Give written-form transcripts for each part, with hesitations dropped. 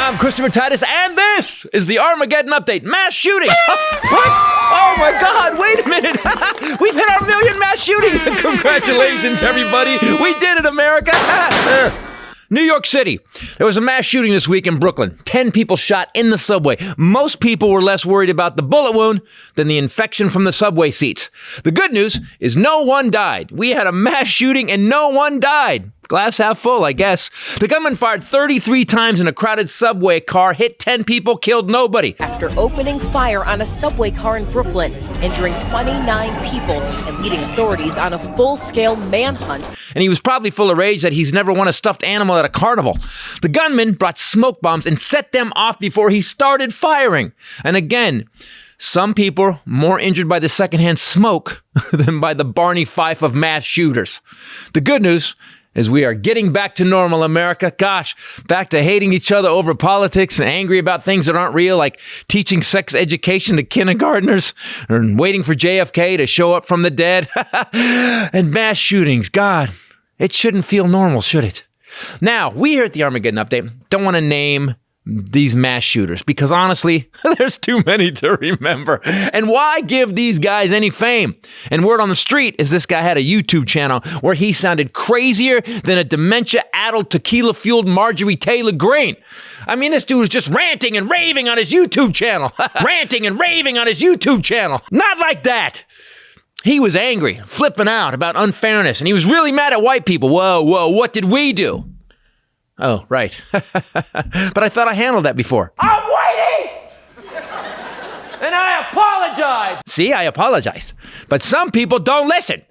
I'm Christopher Titus, and this is the Armageddon Update. Mass shooting. What? Oh my God, wait a minute. We've hit our 1 million mass shooting. Congratulations, everybody. We did it, America. New York City. There was a mass shooting this week in Brooklyn. 10 people shot in the subway. Most people were less worried about the bullet wound than the infection from the subway seats. The good news is no one died. We had a mass shooting and no one died. Glass half full, I guess. The gunman fired 33 times in a crowded subway car, hit 10 people, killed nobody. After opening fire on a subway car in Brooklyn, injuring 29 people and leading authorities on a full-scale manhunt. And he was probably full of rage that he's never won a stuffed animal at a carnival. The gunman brought smoke bombs and set them off before he started firing. And again, some people more injured by the secondhand smoke than by the Barney Fife of mass shooters. The good news is we are getting back to normal, America. Gosh, back to hating each other over politics and angry about things that aren't real, like teaching sex education to kindergartners or waiting for JFK to show up from the dead. And mass shootings. God, it shouldn't feel normal, should it? Now, we here at the Armageddon Update don't want to name these mass shooters because honestly, there's too many to remember. And why give these guys any fame? And word on the street is this guy had a YouTube channel where he sounded crazier than a dementia-addled, tequila-fueled Marjorie Taylor Greene. I mean, this dude was just ranting and raving on his YouTube channel. Ranting and raving on his YouTube channel. Not like that. He was angry, flipping out about unfairness, and he was really mad at white people. Whoa, what did we do? Oh, right. But I thought I handled that before. I'm waiting! And I apologize! See, I apologized. But some people don't listen.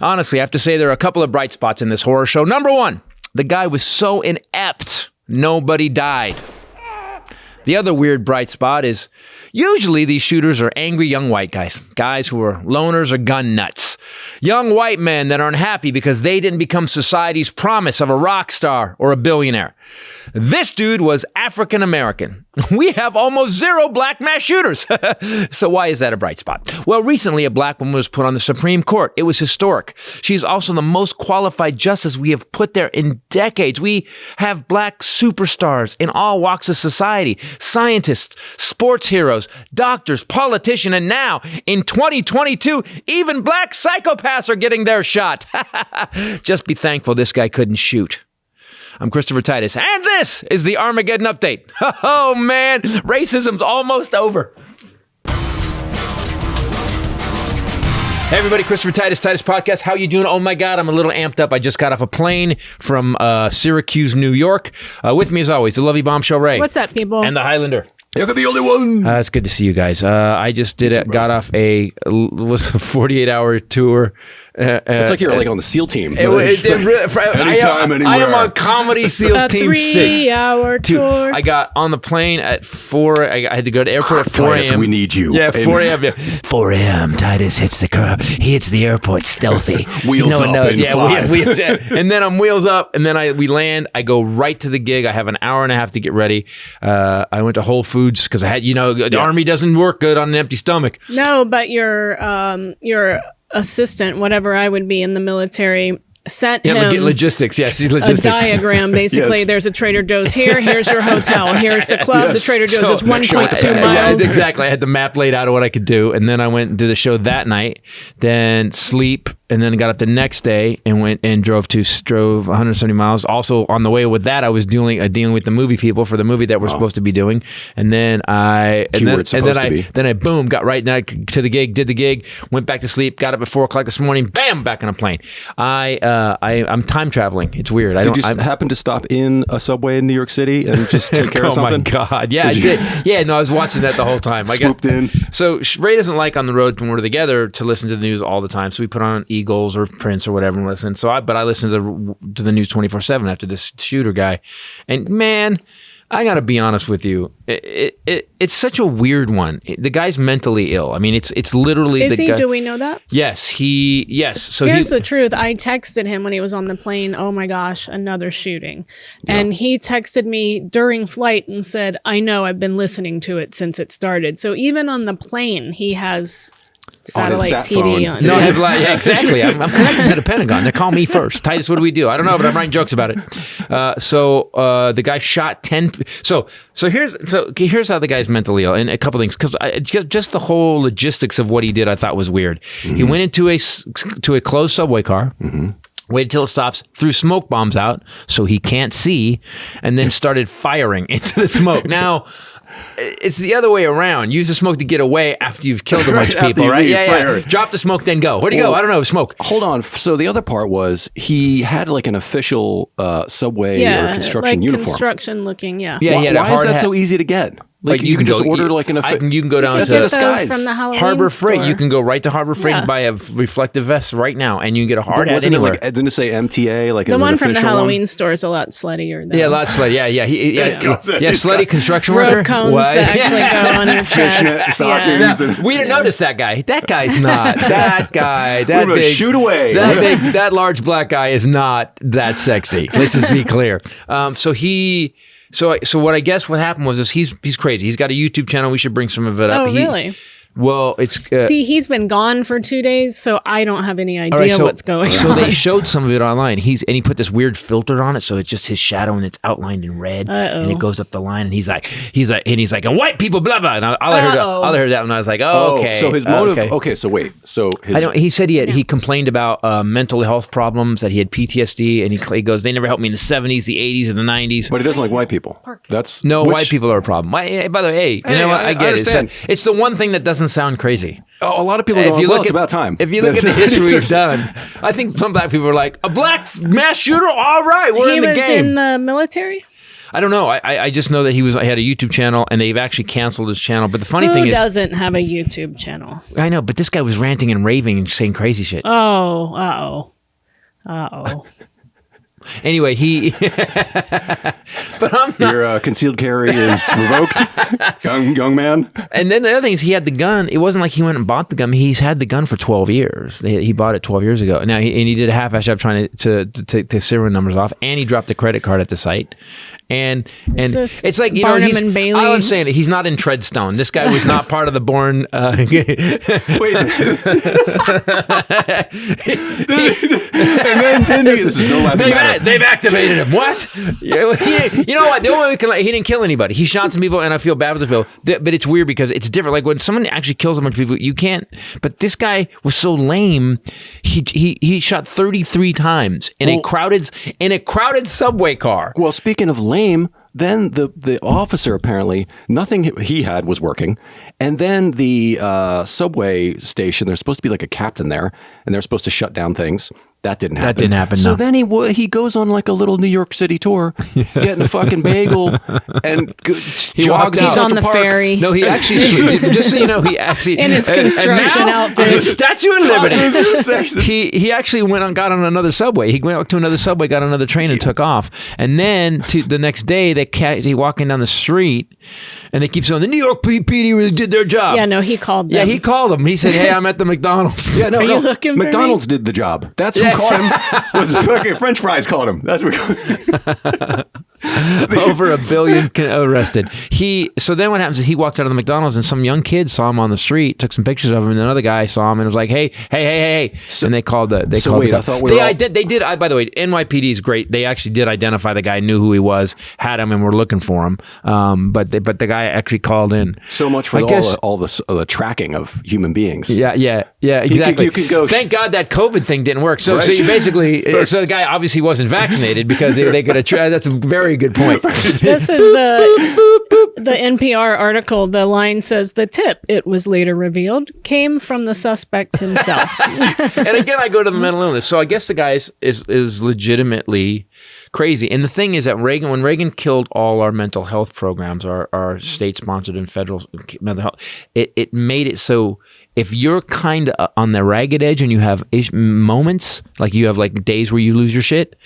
Honestly, I have to say there are a couple of bright spots in this horror show. Number one, the guy was so inept, nobody died. The other weird bright spot is usually these shooters are angry young white guys. Guys who are loners or gun nuts. Young white men that are unhappy because they didn't become society's promise of a rock star or a billionaire. This dude was African American. We have almost zero black mass shooters. So why is that a bright spot? Well, recently a black woman was put on the Supreme Court. It was historic. She's also the most qualified justice we have put there in decades. We have black superstars in all walks of society. Scientists, sports heroes, doctors, politicians, and now in 2022, even black psychopaths are getting their shot. Just be thankful this guy couldn't shoot. I'm Christopher Titus, and this is the Armageddon Update. Oh, man, racism's almost over. Hey, everybody, Christopher Titus Podcast. How you doing? Oh, my God, I'm a little amped up. I just got off a plane from Syracuse, New York. With me, as always, the Lovey Bombshell Ray. What's up, people? And the Highlander. You're the only one. It's good to see you guys. I just got off a 48-hour tour. It's like you're like on the SEAL team. Anytime, anywhere. I am on Comedy SEAL Team 6. 3-hour tour. I got on the plane at 4. I had to go to the airport at 4 Titus, a.m. we need you. Yeah, 4 a.m. Yeah. 4 a.m. Titus hits the curb. He hits the airport stealthy. Wheels up in 5. And then I'm wheels up, and then we land. I go right to the gig. I have an hour and a half to get ready. I went to Whole Foods because I had, the Army doesn't work good on an empty stomach. No, but your assistant, whatever I would be in the military, sent him logistics. Yes, logistics. A diagram. Basically, There's a Trader Joe's here. Here's your hotel. Here's the club. The Trader Joe's is 1.2 miles. Exactly. I had the map laid out of what I could do, and then I went and did the show that night. Then sleep, and then got up the next day and went and drove 170 miles. Also on the way with that, I was dealing with the movie people for the movie that we're supposed to be doing, and then I boom got right now to the gig, did the gig, went back to sleep, got up at 4 o'clock this morning, bam, back on a plane. I'm time traveling. It's weird. Did you happen to stop in a subway in New York City and just take care of something? Oh my God. Yeah, I did. Yeah, no, I was watching that the whole time. Swooped in. So Ray doesn't like on the road when we're together to listen to the news all the time. So we put on Eagles or Prince or whatever and listen. But I listen to the news 24/7 after this shooter guy. And man, I got to be honest with you. It's such a weird one. The guy's mentally ill. I mean, it's literally Is the he? guy. Do we know that? Yes, Yes. So here's the truth. I texted him when he was on the plane. Oh my gosh, another shooting. Yeah. And he texted me during flight and said, "I know. I've been listening to it since it started." So even on the plane, he has satellite sat TV phone. on. No, yeah, exactly. I'm connected to the Pentagon. They call me first. Titus, what do we do? I don't know, but I'm writing jokes about it. So the guy shot 10. So here's how the guy's mentally ill, and a couple things, because just the whole logistics of what he did, I thought was weird. Mm-hmm. He went into a closed subway car. Mm-hmm. Waited till it stops, threw smoke bombs out so he can't see, and then started firing into the smoke. Now, it's the other way around. Use the smoke to get away after you've killed a bunch of people, right? Yeah. Drop the smoke, then go. Where'd you go? I don't know. Smoke. Hold on. So the other part was he had like an official subway or construction uniform. Construction looking, yeah. Yeah, Why is that so easy to get? Like you can just order like an official. You can go down to disguise. From the Halloween Harbor store. Freight. You can go right to Harbor Freight and buy a reflective vest right now, and you can get a hard hat anywhere. Didn't it say MTA? Like the one from the Halloween store is a lot sluttier. Yeah, a lot slutty. Yeah. Slutty construction worker. Road cones that actually go on your chest. Yeah. We didn't notice that guy. That guy's not. That guy. That big. Shoot away. That big. That large black guy is not that sexy. Let's just be clear. So what I guess what happened was he's crazy. He's got a YouTube channel. We should bring some of it up. Oh, really? Well, it's... See, he's been gone for 2 days, so I don't have any idea what's going on. So they showed some of it online. He put this weird filter on it, so it's just his shadow and it's outlined in red, and it goes up the line. And he's like, and white people, blah blah. And all I heard that when I was like, okay. So his motive. Okay, so wait. So he said he complained about mental health problems, that he had PTSD, and he goes, they never helped me in the 70s, the 80s, or the 90s. But he doesn't like white people. White people are a problem. By the way, you know what? I get it. It's the one thing that doesn't sound crazy. A lot of people go, it's about time. If you look at the history we've done, I think some black people are like, a black mass shooter? All right, we're in the game. He was in the military? I don't know. I just know that I had a YouTube channel, and they've actually canceled his channel. But the funny thing is... Who doesn't have a YouTube channel? I know, but this guy was ranting and raving and saying crazy shit. Uh-oh. Anyway, but I'm not. Your concealed carry is revoked, young man. And then the other thing is he had the gun. It wasn't like he went and bought the gun. He's had the gun for 12 years. He bought it 12 years ago. Now, he did a half-ass job trying to take the serial numbers off, and he dropped the credit card at the site. And it's like, Barnum and Bailey? I'm saying it, he's not in Treadstone. This guy was not part of the Bourne. Wait. And then Tinder. This is no laughing matter. They've activated him. What? You know what? The only way he didn't kill anybody. He shot some people, and I feel bad with the people. But it's weird because it's different. Like when someone actually kills a bunch of people, you can't. But this guy was so lame. He shot 33 times in a crowded subway car. Well, speaking of lame, then the officer apparently nothing he had was working, and then the subway station, there's supposed to be like a captain there, and they're supposed to shut down things. That didn't happen. So then he goes on like a little New York City tour, getting a fucking bagel, and jogs out. He's on the ferry. No, he actually, just so you know, he actually in his construction outfit, Statue of Liberty. He actually got on another subway. He went out to another subway, got on another train, and took off. And then the next day, he walking down the street, and they keep saying the New York PD really did their job. Yeah, no, he called them. Yeah, he called them. He said, "Hey, I'm at the McDonald's." Yeah, no, you looking for McDonald's me? Did the job. That's who caught him. Was fucking French fries called him. That's what. Over 1 billion arrested. So then what happens is he walked out of the McDonald's, and some young kid saw him on the street, took some pictures of him, and another guy saw him and was like, hey. So, and they called the. I thought they did. By the way, NYPD is great. They actually did identify the guy, knew who he was, had him, and were looking for him. But the guy actually called in. So much for all the tracking of human beings. Yeah, exactly. You could go. Thank God that COVID thing didn't work. So you basically, so the guy obviously wasn't vaccinated because they could have tried. That's a very good point. This is the NPR article. The line says, the tip, it was later revealed, came from the suspect himself. And again, I go to the mental illness. So I guess the guy is legitimately crazy. And the thing is that when Reagan killed all our mental health programs, our state-sponsored and federal mental health, it made it so if you're kind of on the ragged edge and you have moments, like you have like days where you lose your shit,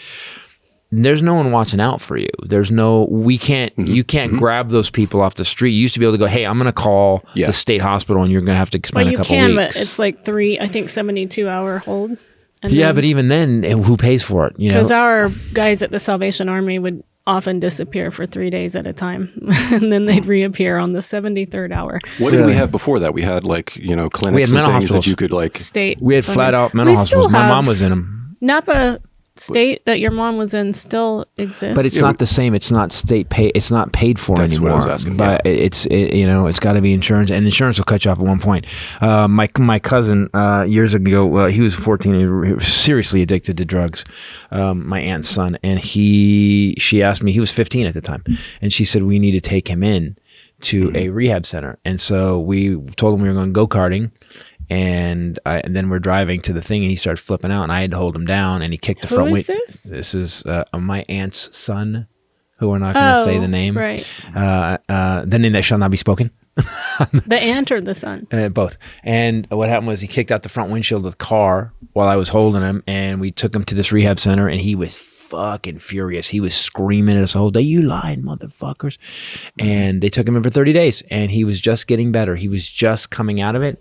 there's no one watching out for you. You can't grab those people off the street. You used to be able to go, hey, I'm going to call the state hospital and you're going to have to spend a couple weeks. But it's like 72-hour hold. But even then, who pays for it? Because our guys at the Salvation Army would often disappear for 3 days at a time, and then they'd reappear on the 73rd hour. What did we have before that? We had clinics We had and mental things hospitals. that you could State. We had flat out mental We hospitals. still My have- mom was in them. Napa State that your mom was in still exists. But it's not the same. It's not state pay. It's not paid for That's anymore. what I was asking, But it's got to be insurance, and insurance will cut you off at one point. My cousin years ago, he was 14. He was seriously addicted to drugs. My aunt's son, and she asked me. He was 15 at the time, and she said we need to take him in to a rehab center. And so we told him we were going go-karting. And then we're driving to the thing, and he started flipping out, and I had to hold him down, and he kicked the front Who window. is this? This is my aunt's son, who we're not going to say the name. Right. The name that shall not be spoken. The aunt or the son? Both. And what happened was he kicked out the front windshield of the car while I was holding him, and we took him to this rehab center, and he was fucking furious. He was screaming at us the whole day, "You lying motherfuckers." And they took him in for 30 days, and he was just getting better. He was just coming out of it,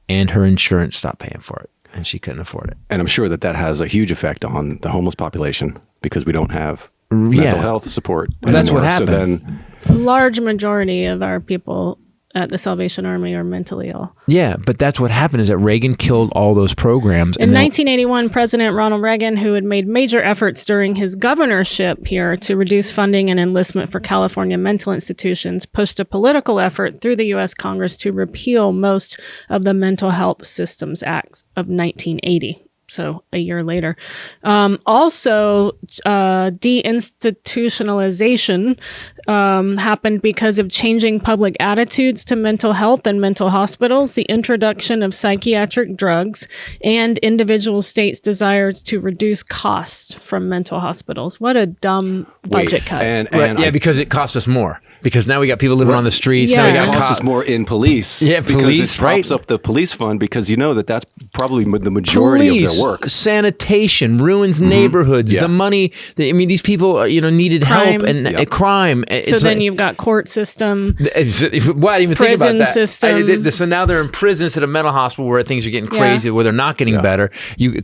and her insurance stopped paying for it, and she couldn't afford it. And I'm sure that has a huge effect on the homeless population because we don't have mental health support anymore. That's what happened. So then, A large majority of our people at the Salvation Army are mentally ill. Yeah, but that's what happened is that Reagan killed all those programs. In 1981, President Ronald Reagan, who had made major efforts during his governorship here to reduce funding and enlistment for California mental institutions, pushed a political effort through the U.S. Congress to repeal most of the Mental Health Systems Acts of 1980. So a year later. Also, deinstitutionalization happened because of changing public attitudes to mental health and mental hospitals, the introduction of psychiatric drugs, and individual states' desires to reduce costs from mental hospitals. What a dumb budget cut. Because it cost us more. Because now we got people living on the streets. Yeah. Now we it got costs us more in police. Yeah, because police, it props up the police fund because that's probably the majority of their work. Sanitation ruins neighborhoods. Yeah. The money. These people needed help and crime. So then you've got court system. Well, I didn't even think Prison about that. system. So now they're in prison instead of mental hospital where things are getting crazy, where they're not getting better.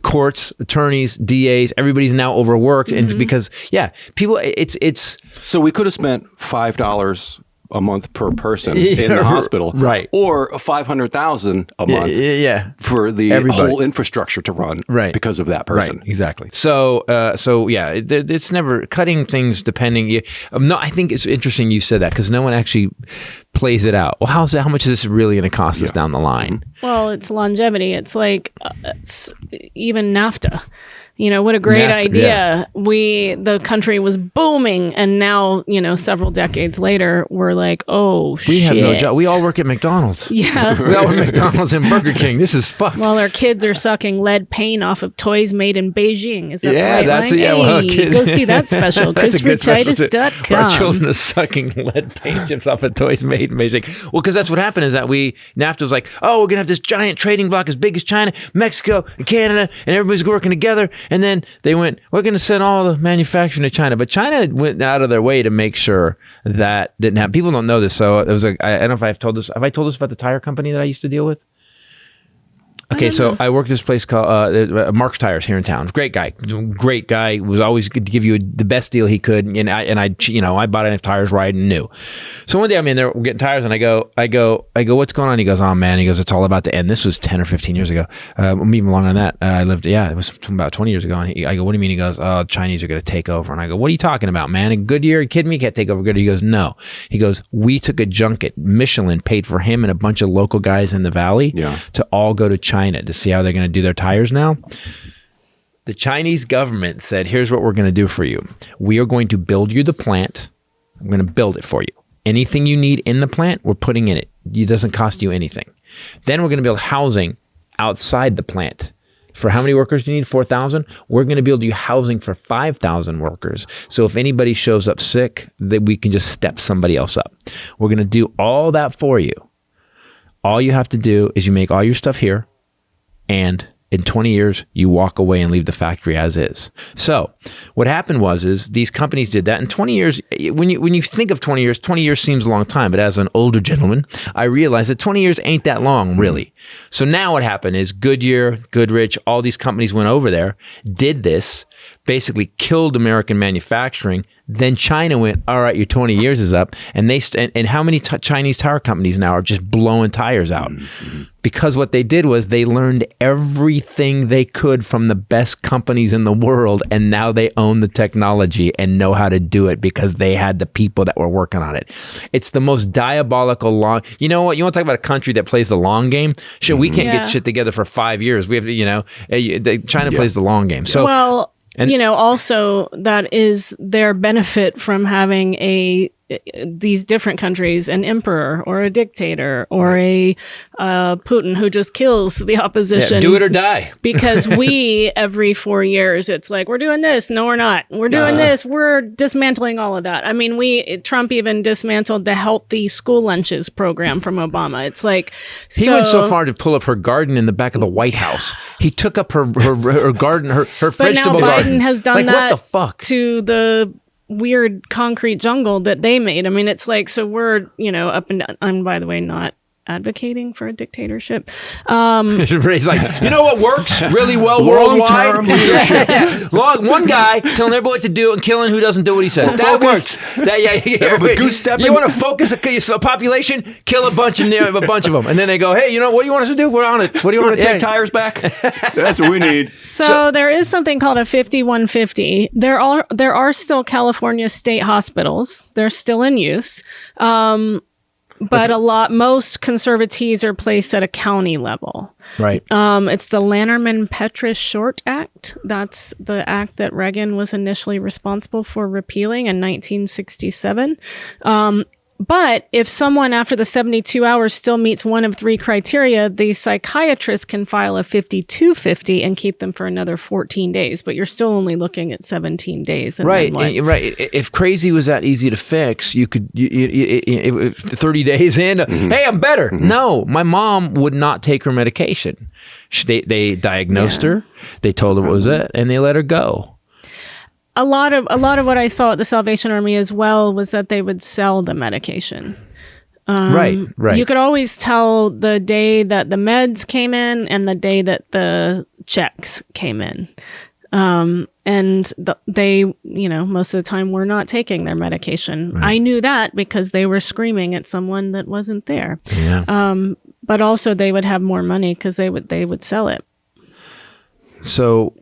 Courts, attorneys, DAs, everybody's now overworked, and because people, it's. So we could have spent $5 a month per person in the hospital, right? Or $500,000 a month, for the whole infrastructure to run, right? Because of that person, right? Exactly. So it's never cutting things depending. No, I think it's interesting you said that because no one actually plays it out. Well, how much is this really going to cost us down the line? Well, it's longevity. It's like it's even NAFTA. What a great idea. Yeah. The country was booming, and now, several decades later, we're like, oh, shit. We have no job. We all work at McDonald's. Yeah. We all work at McDonald's and Burger King. This is fucked. Well, our kids are sucking lead paint off of toys made in Beijing. Is that right? That's kids. Go see that special. ChristopherTitus.com. Our children are sucking lead paint chips off of toys made in Beijing. Well, because that's what happened is that NAFTA was like, oh, we're going to have this giant trading bloc as big as China, Mexico, and Canada, and everybody's working together. And then they went, we're going to send all the manufacturing to China. But China went out of their way to make sure that didn't happen. People don't know this. So it was I don't know if I've told this. Have I told this about the tire company that I used to deal with? Okay, so I worked at this place called Mark's Tires here in town. Great guy, was always good to give you the best deal he could, and I bought enough tires right and new. So one day I'm in there getting tires, and I go, what's going on? He goes, oh man, it's all about to end. This was 10 or 15 years ago, even longer than that. It was about 20 years ago. And I go, what do you mean? He goes, oh, Chinese are going to take over. And I go, what are you talking about, man? In Goodyear, are you kidding me? You can't take over Goodyear. He goes, no. He goes, we took a junket. Michelin paid for him and a bunch of local guys in the valley to all go to China to see how they're going to do their tires now. The Chinese government said, here's what we're going to do for you. We are going to build you the plant. I'm going to build it for you. Anything you need in the plant, we're putting in it. It doesn't cost you anything. Then we're going to build housing outside the plant. For how many workers do you need? 4,000? We're going to build you housing for 5,000 workers. So if anybody shows up sick, that we can just step somebody else up. We're going to do all that for you. All you have to do is you make all your stuff here, and in 20 years, you walk away and leave the factory as is. So what happened is these companies did that. In 20 years, when you think of 20 years seems a long time. But as an older gentleman, I realized that 20 years ain't that long, really. So now what happened is Goodyear, Goodrich, all these companies went over there, did this, basically killed American manufacturing. Then China went, all right, your 20 years is up. And and how many Chinese tire companies now are just blowing tires out? Because what they did was they learned everything they could from the best companies in the world, and now they own the technology and know how to do it because they had the people that were working on it. It's the most diabolical long. You know what? You want to talk about a country that plays the long game? Shit, we can't get shit together for 5 years. We have to, China plays the long game. So well, also that is their benefit from having these different countries, an emperor or a dictator or a Putin who just kills the opposition. Do it or die. Because we, every 4 years, it's like, we're doing this. No, we're not. We're doing this. We're dismantling all of that. I mean, Trump even dismantled the healthy school lunches program from Obama. It's like, he went so far to pull up her garden in the back of the White House. He took up her garden, her vegetable garden. But now Biden has done that. What the fuck? To the weird concrete jungle that they made. I mean, it's like, so we're, up and down. I'm, by the way, not advocating for a dictatorship. He's like, you know what works really well worldwide? One guy telling everybody what to do and killing who doesn't do what he says. That works. You want to focus a population? Kill a bunch of them, and then they go, hey, what do you want us to do? We're on it. What do you want to take tires back? That's what we need. So there is something called a 5150. There are still California state hospitals. They're still in use. But most conservatees are placed at a county level. Right. It's the Lanterman-Petraeus Short Act. That's the act that Reagan was initially responsible for repealing in 1967. But if someone after the 72 hours still meets one of 3 criteria, the psychiatrist can file a 5250 and keep them for another 14 days. But you're still only looking at 17 days. Right. If crazy was that easy to fix, you could, 30 days in, hey, I'm better. Mm-hmm. No, my mom would not take her medication. They diagnosed her. They told her what was it, and they let her go. A lot of what I saw at the Salvation Army as well was that they would sell the medication. Right. You could always tell the day that the meds came in and the day that the checks came in. And they, most of the time were not taking their medication. Right. I knew that because they were screaming at someone that wasn't there. Yeah. But also they would have more money because they would sell it. So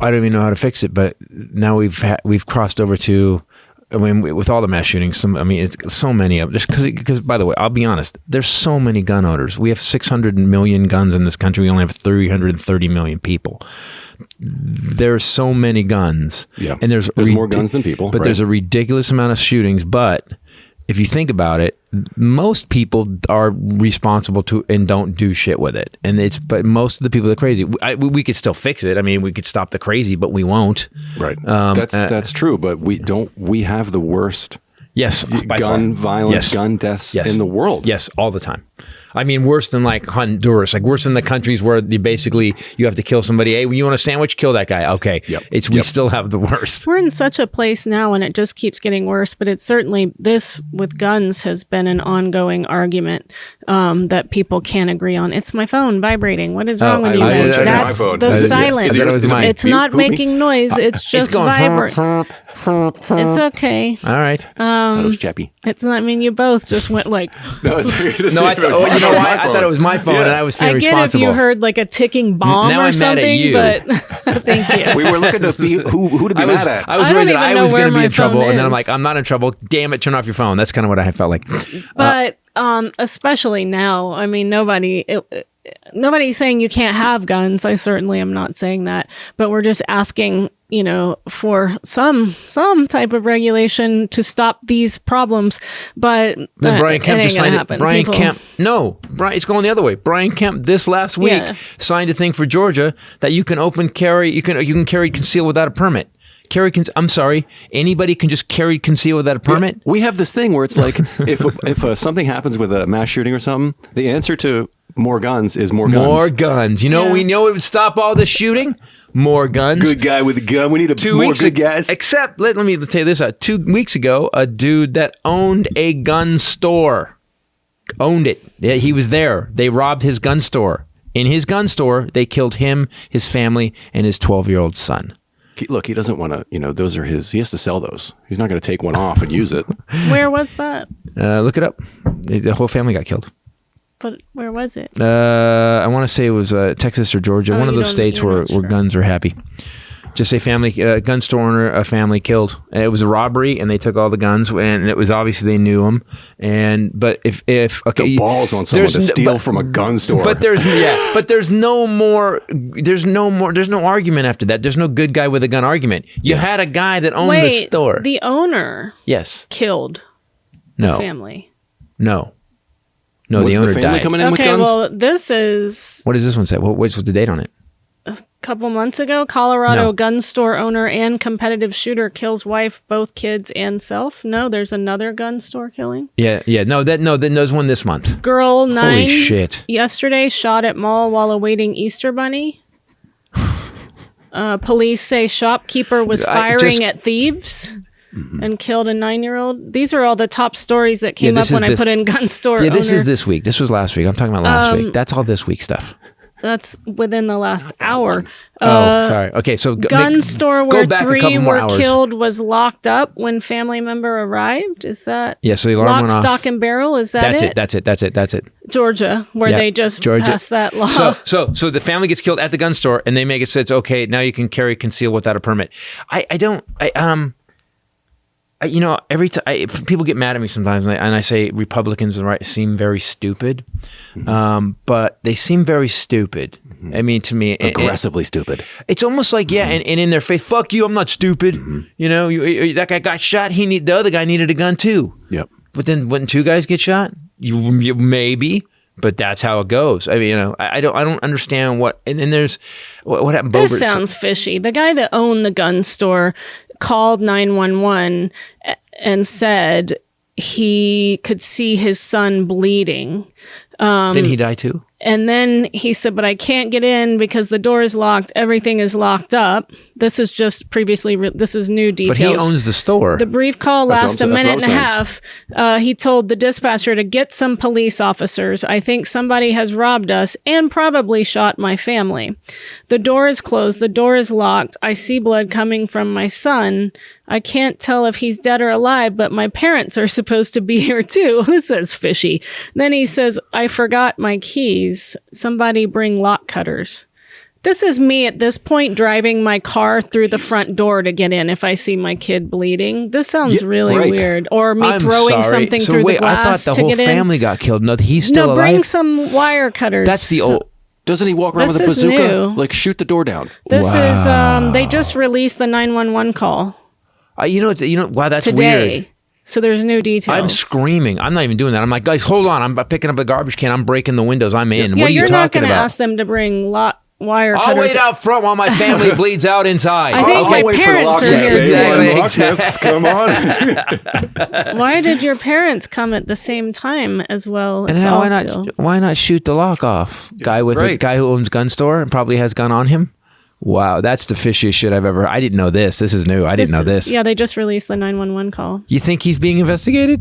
I don't even know how to fix it, but now we've crossed over to, with all the mass shootings, it's so many of them. Because by the way, I'll be honest, there's so many gun owners. We have 600 million guns in this country. We only have 330 million people. There's so many guns. Yeah, and there's more guns than people. But there's a ridiculous amount of shootings. But if you think about it, most people are responsible to and don't do shit with it. But most of the people are crazy. We could still fix it. I mean, we could stop the crazy, but we won't. Right. That's true. But we have the worst. Yes, gun violence, gun deaths in the world. Yes, all the time. I mean, worse than like Honduras, like worse than the countries where you have to kill somebody. Hey, when you want a sandwich, kill that guy. Okay. We still have the worst. We're in such a place now and it just keeps getting worse, but it's certainly this with guns has been an ongoing argument that people can't agree on. It's my phone vibrating. What is wrong with you? That's the silence. It's not making noise. It's just vibrating. It's okay. All right. That was Chappie. You both just went like. No, it's weird to I thought it was my phone, and I was feeling responsible. I get if you heard like a ticking bomb or something, but thank you. We were looking to be who to be mad at. I was worried that I was going to be in trouble, and then I'm like, I'm not in trouble. Damn it, turn off your phone. That's kind of what I felt like. But especially now, I mean, nobody's saying you can't have guns. I certainly am not saying that, but we're just asking, for some type of regulation to stop these problems. But then Brian Kemp just signed it. It's going the other way. Brian Kemp this last week signed a thing for Georgia that you can carry. You can carry conceal without a permit. Anybody can just carry conceal without a permit? We have this thing where it's like, if something happens with a mass shooting or something, the answer to more guns is more guns. More guns. We know it would stop all this shooting? More guns. Good guy with a gun. We need more good guys. Except, let me tell you this. 2 weeks ago, a dude that owned a gun store. Owned it. Yeah, he was there. They robbed his gun store. In his gun store, they killed him, his family, and his 12-year-old son. Look, he doesn't want to, those are his, he has to sell those. He's not going to take one off and use it. Where was that? Look it up. The whole family got killed. But where was it? I want to say it was Texas or Georgia, one of those states where guns are happy. Just a family, gun store owner, a family killed. It was a robbery, and they took all the guns, and it was obviously they knew them. But if okay, the balls on someone to steal from a gun store. But there's no argument after that. There's no good guy with a gun argument. You had a guy that owned the store. The owner, yes, killed the family. No, was the owner family died. Coming in with guns? Well, this is. What does this one say? What's the date on it? Couple months ago, Colorado gun store owner and competitive shooter kills wife, both kids, and self. No, there's another gun store killing. Yeah. No, there's one this month. Girl 9 Holy shit. Yesterday shot at mall while awaiting Easter bunny. Police say shopkeeper was firing at thieves and killed a 9-year-old. These are all the top stories that came up when I put in gun store owner. Yeah, this is this week. This was last week. I'm talking about last week. That's all this week stuff. That's within the last hour. Sorry. Okay, so gun store where 3 were hours. killed was locked up when family member arrived. Is that? Yeah, so the alarm went off. Stock, and barrel. Is that That's it. Georgia, where they just passed that law. So the family gets killed at the gun store, and they make it so it's okay. Now you can carry conceal without a permit. Every time people get mad at me sometimes, and I say Republicans seem very stupid, but they seem very stupid. I mean, to me, aggressively stupid. It's almost like and in their face, fuck you, I'm not stupid. That guy got shot. The other guy needed a gun too. Yep. But then when 2 guys get shot, you maybe. But that's how it goes. I mean, I don't understand what. And then there's what happened. This sounds fishy. The guy that owned the gun store called 911 and said he could see his son bleeding. Didn't he die too? And then he said, but I can't get in because the door is locked. Everything is locked up. This is just this is new details. But he owns the store. The brief call lasted a minute and a half. He told the dispatcher to get some police officers. I think somebody has robbed us and probably shot my family. The door is closed. The door is locked. I see blood coming from my son. I can't tell if he's dead or alive, but my parents are supposed to be here too. This is fishy. Then he says, I forgot my keys. Somebody bring lock cutters. This is me at this point driving my car through the front door to get in if I see my kid bleeding. This sounds really weird. Or me throwing something through the glass I thought the whole family got killed. No, he's still alive. Bring some wire cutters. That's the old... Doesn't he walk around with a bazooka? New. Like shoot the door down. This is they just released the 911 call. Wow, that's today. Weird. So there's new details. I'm screaming. I'm not even doing that. I'm like, guys, hold on. I'm picking up a garbage can. I'm breaking the windows. I'm in. Yeah, what are you talking about? You're not going to ask them to bring wire cutters. I'll wait out front while my family bleeds out inside. I think my parents are here Exactly. Come on. Why did your parents come at the same time as well? And why not shoot the lock off? Guy who owns gun store and probably has gun on him. Wow, that's the fishiest shit I've ever heard. I didn't know this. This is new. I didn't know this. Yeah, they just released the 911 call. You think he's being investigated?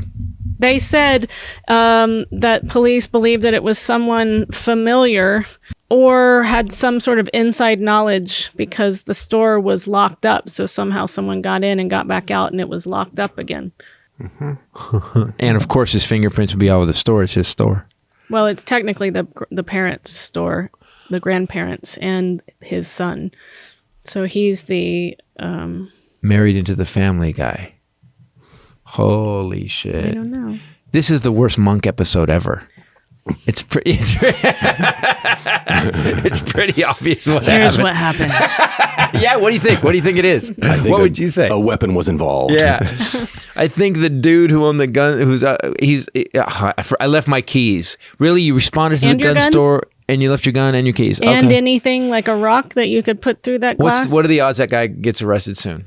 They said that police believed that it was someone familiar or had some sort of inside knowledge because the store was locked up. So somehow someone got in and got back out and it was locked up again. Mm-hmm. And of course his fingerprints would be all over the store. It's his store. Well, it's technically the parents' store. The grandparents and his son. So he's the married into the family guy. Holy shit. I don't know. This is the worst Monk episode ever. It's pretty it's pretty obvious what Here's happened. what happened. Yeah, what do you think? What do you think it is? What would you say? A weapon was involved. Yeah. I think the dude who owned the gun I left my keys. Really? You responded to the gun store and you left your gun and your keys. And anything like a rock that you could put through that glass? What are the odds that guy gets arrested soon?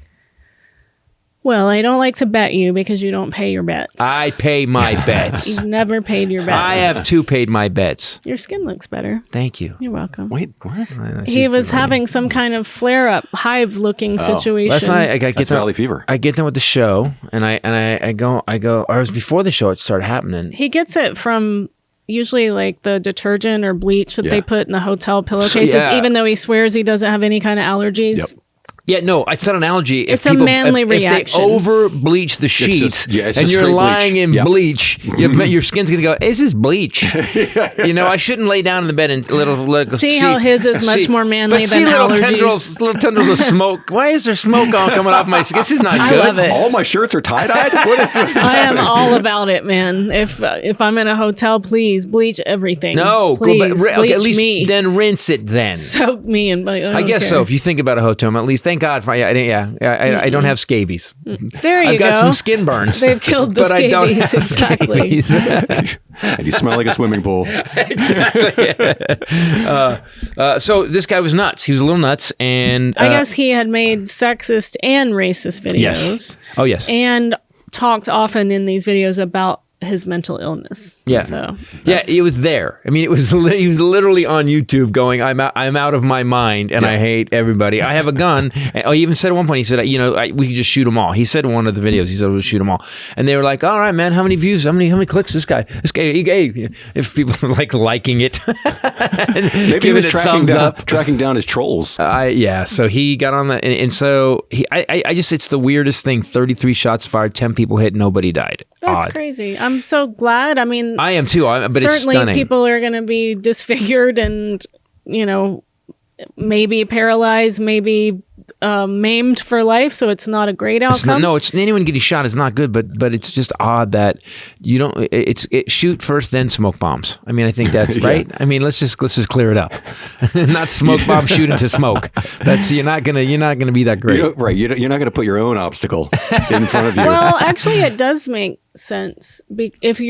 Well, I don't like to bet you because you don't pay your bets. I pay my bets. You've never paid your bets. I have 2 paid my bets. Your skin looks better. Thank you. You're welcome. Wait, what? He was having some kind of flare-up, hive-looking situation. Last night I get valley fever. I get done with the show, and I go. Or it was before the show it started happening. He gets it from usually like the detergent or bleach that they put in the hotel pillowcases, even though he swears he doesn't have any kind of allergies. Yep. Yeah, no, I said an analogy. If It's a manly if reaction. they over bleach the sheets it's and just you're straight lying bleach. in Yep. bleach, your skin's going to go, this is bleach. You know, I shouldn't lay down in the bed and See how his is much more manly but than little allergies? little tendrils of smoke. Why is there smoke all coming off my skin? This is not I good. love it. All my shirts are tie-dyed? What is this? I am all about it, man. If I'm in a hotel, please bleach everything. No, please bleach at least me. then rinse it then. Soak me and I guess so. If you think about a hotel room, at least thank God for I don't have scabies. there you I've got go. some skin burns. They've killed the but I don't scabies. have Exactly. scabies. And you smell like a swimming pool. So this guy was nuts. He was a little nuts, and I guess he had made sexist and racist videos. yes. Oh yes. And talked often in these videos about his mental illness. Yeah. So Yeah, that's- it was there. I mean, he was literally on YouTube going, I'm out of my mind and I hate everybody. I have a gun. And he even said at one point, he said, we could just shoot them all. He said in one of the videos, he said, we'll shoot them all. And they were like, all right, man, how many views? How many clicks this guy? If people are liking it. Maybe he was tracking down his trolls. So he got on that. And so I just, it's the weirdest thing. 33 shots fired, 10 people hit, nobody died. That's Odd. crazy. I'm so glad. I mean, I am too, but it's certainly stunning. people are going to be disfigured and, maybe paralyzed, maybe maimed for life. So it's not a great outcome. It's anyone getting shot is not good, but it's just odd that you don't. It's shoot first, then smoke bombs. I mean, I think that's right. I mean, let's just clear it up. Not smoke bomb, shoot into smoke. That's you're not gonna be that great. You're not gonna put your own obstacle in front of you. Well, actually, it does make sense because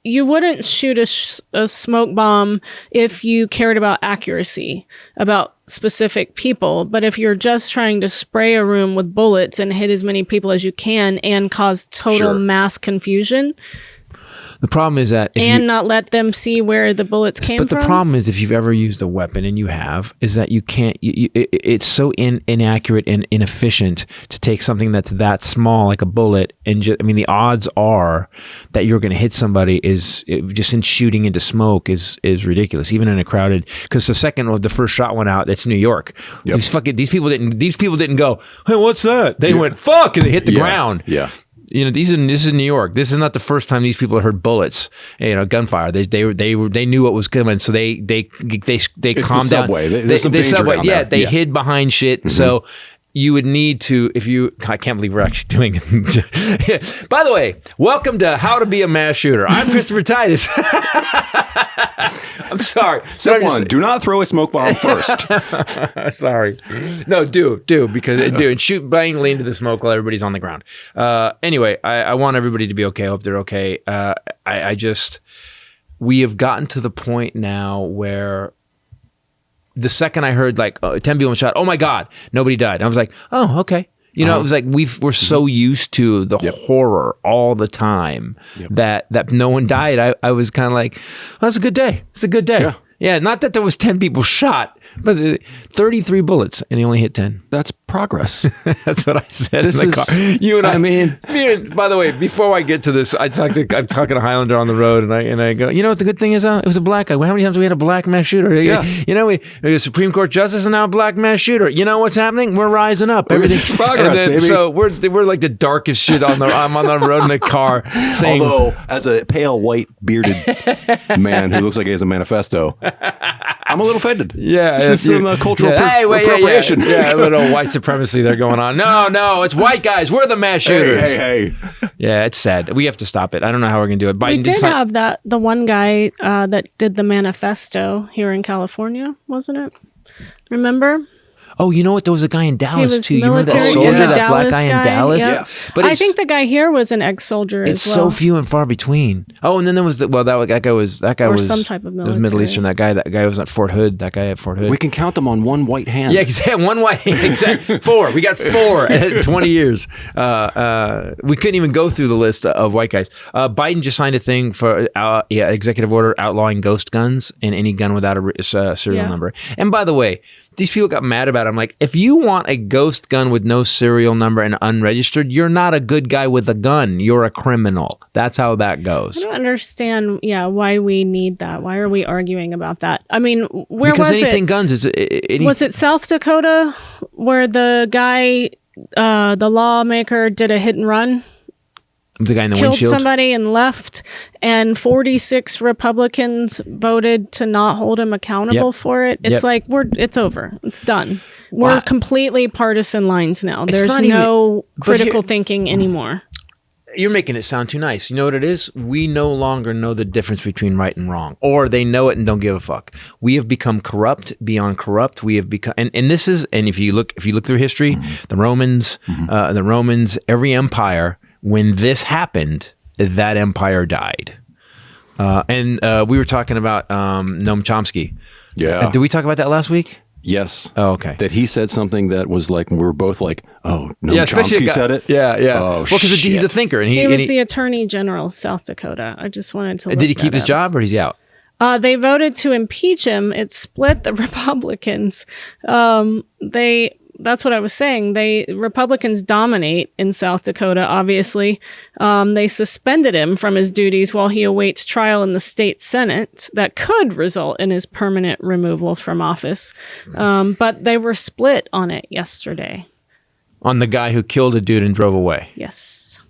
you wouldn't shoot a smoke bomb if you cared about accuracy, about specific people. But if you're just trying to spray a room with bullets and hit as many people as you can and cause total mass confusion, The problem is that not let them see where the bullets came from. But the problem is, if you've ever used a weapon, and you have, is that you can't. It's so inaccurate and inefficient to take something that's that small, like a bullet, and the odds are that you're going to hit somebody just in shooting into smoke is ridiculous, even in a crowded. Because the first shot went out, it's New York. Yep. These people didn't go, hey, what's that? They went fuck, and they hit the ground. Yeah. This is New York. This is not the first time these people heard bullets, gunfire. They knew what was coming, so they calmed down. There's some danger down there. They hid behind shit. Mm-hmm. So you would need to, I can't believe we're actually doing it. By the way, welcome to How to Be a Mass Shooter. I'm Christopher Titus. I'm sorry. Step one, do not throw a smoke bomb first. Sorry. No, do and shoot blatantly into the smoke while everybody's on the ground. Anyway, I want everybody to be okay. I hope they're okay. We have gotten to the point now where the second I heard 10 people shot, oh my God, nobody died. I was like, oh, okay. It was like we're so used to the horror all the time that no one died. I was kind of like, well, that's a good day. It's a good day. Yeah, not that there was 10 people shot, but 33 bullets, and he only hit 10. That's progress. That's what I said in the car. You and I. By the way, before I get to this, I'm talking to Highlander on the road, and I go, you know what the good thing is? It was a black guy. How many times we had a black mass shooter? Yeah. We a Supreme Court justice and now a black mass shooter. You know what's happening? We're rising up. Everything's progress, baby. So we're like the darkest shit I'm on the road in the car. Saying, although, as a pale, white, bearded man who looks like he has a manifesto, I'm a little offended. Yeah, this is some cultural appropriation. Yeah, a little white supremacy there going on. No, it's white guys. We're the mass shooters. Hey. Yeah, it's sad. We have to stop it. I don't know how we're going to do it. We did have the one guy that did the manifesto here in California, wasn't it? Remember? Oh, you know what? There was a guy in Dallas, too. You remember that military, soldier, yeah. that black guy in Dallas? Yeah. But I think the guy here was an ex-soldier as well. It's so few and far between. Oh, and then there was that guy was some type of military. It was Middle Eastern. That guy was at Fort Hood. That guy at Fort Hood. We can count them on one white hand. Yeah, exactly. One white. Exactly. 4. We got 4 at 20 years. We couldn't even go through the list of white guys. Biden just signed a thing for executive order outlawing ghost guns and any gun without a serial number. And by the way, these people got mad about it. I'm like, if you want a ghost gun with no serial number and unregistered, you're not a good guy with a gun. You're a criminal. That's how that goes. I don't understand, why we need that. Why are we arguing about that? I mean, where because was anything it? guns is Was it South Dakota where the guy, the lawmaker, did a hit and run? the guy in the killed windshield? Somebody and left, and 46 Republicans voted to not hold him accountable for it. It's like it's over. It's done. We're completely partisan lines now. There's no critical thinking anymore. You're making it sound too nice. You know what it is? We no longer know the difference between right and wrong, or they know it and don't give a fuck. We have become corrupt beyond corrupt. We have become, and this is, and if you look through history, the Romans, every empire, when this happened, that empire died. And we were talking about Noam Chomsky. Yeah. Did we talk about that last week? Yes. Oh, okay. That he said something that was like, we were both like, oh, Noam Chomsky said it? Yeah, yeah. Oh, well, because he's a thinker. And he was the Attorney General of South Dakota. I just wanted to look Did he keep his job or is he out? They voted to impeach him. It split the Republicans. That's what I was saying. Republicans dominate in South Dakota, obviously. They suspended him from his duties while he awaits trial in the state Senate that could result in his permanent removal from office. But they were split on it yesterday. On the guy who killed a dude and drove away. Yes.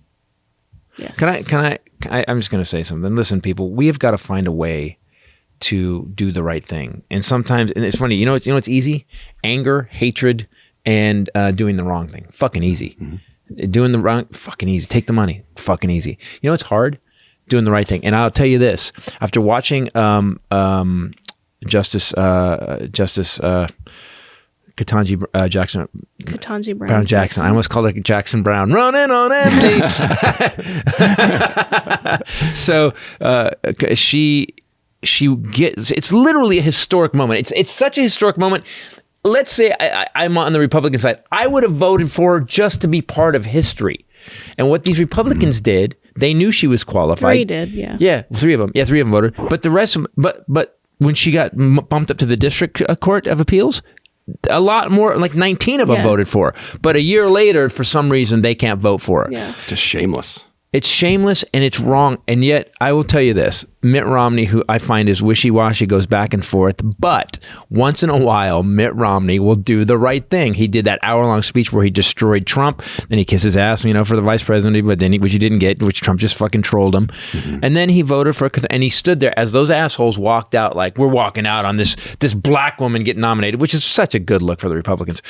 Yes. I'm just going to say something. Listen, people, we have got to find a way to do the right thing. And sometimes, and it's funny, you know it's easy? Anger, hatred, and doing the wrong thing. Fucking easy. Mm-hmm. Doing the wrong, fucking easy. Take the money. Fucking easy. You know what's hard? Doing the right thing. And I'll tell you this. After watching Justice Ketanji Brown Jackson. I almost called it Jackson Brown. Running on empty. So she gets, it's literally a historic moment. It's such a historic moment. Let's say I'm on the Republican side. I would have voted for her just to be part of history. And what these Republicans did, they knew she was qualified. 3 did, yeah. Yeah, 3 of them. Yeah, 3 of them voted. But the rest of them, but when she got bumped up to the District Court of Appeals, a lot more, like 19 of them voted for her. But a year later, for some reason, they can't vote for her. Yeah. Just shameless. It's shameless and it's wrong. And yet, I will tell you this, Mitt Romney, who I find is wishy-washy, goes back and forth. But once in a while, Mitt Romney will do the right thing. He did that hour-long speech where he destroyed Trump. Then he kissed his ass, for the vice president, but then which he didn't get, which Trump just fucking trolled him. Mm-hmm. And then he voted for, and he stood there as those assholes walked out, like, we're walking out on this black woman getting nominated, which is such a good look for the Republicans.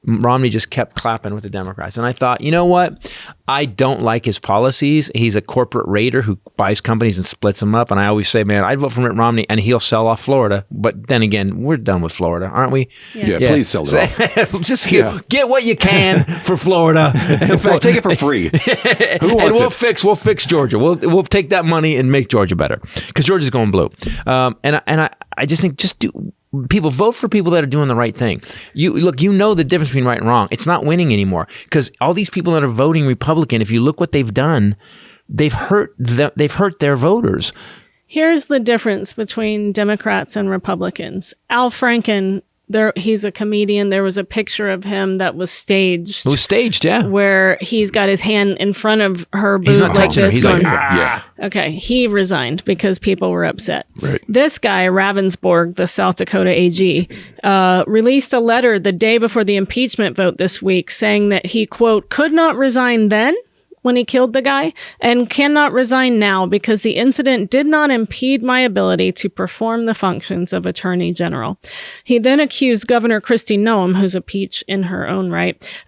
Romney just kept clapping with the Democrats. And I thought, you know what? I don't like his policies. He's a corporate raider who buys companies and splits them up. And I always say, man, I'd vote for Mitt Romney and he'll sell off Florida. But then again, we're done with Florida, aren't we? Yes. Yeah, please sell it off. Just get what you can for Florida. In fact, take it for free. Who wants it? We'll fix Georgia. We'll take that money and make Georgia better because Georgia's going blue. And I just think people vote for people that are doing the right thing. You know the difference between right and wrong. It's not winning anymore because all these people that are voting Republican, if you look what they've done, they've hurt their voters. Here's the difference between Democrats and Republicans. Al Franken, he's a comedian. There was a picture of him that was staged. It was staged, yeah. Where he's got his hand in front of her boob. He's not touching her. He's going, like, yeah. Okay, he resigned because people were upset. Right. This guy, Ravensborg, the South Dakota AG, released a letter the day before the impeachment vote this week saying that he, quote, could not resign then when he killed the guy and cannot resign now because the incident did not impede my ability to perform the functions of Attorney General. He then accused Governor Kristi Noem, who's a peach in her own right,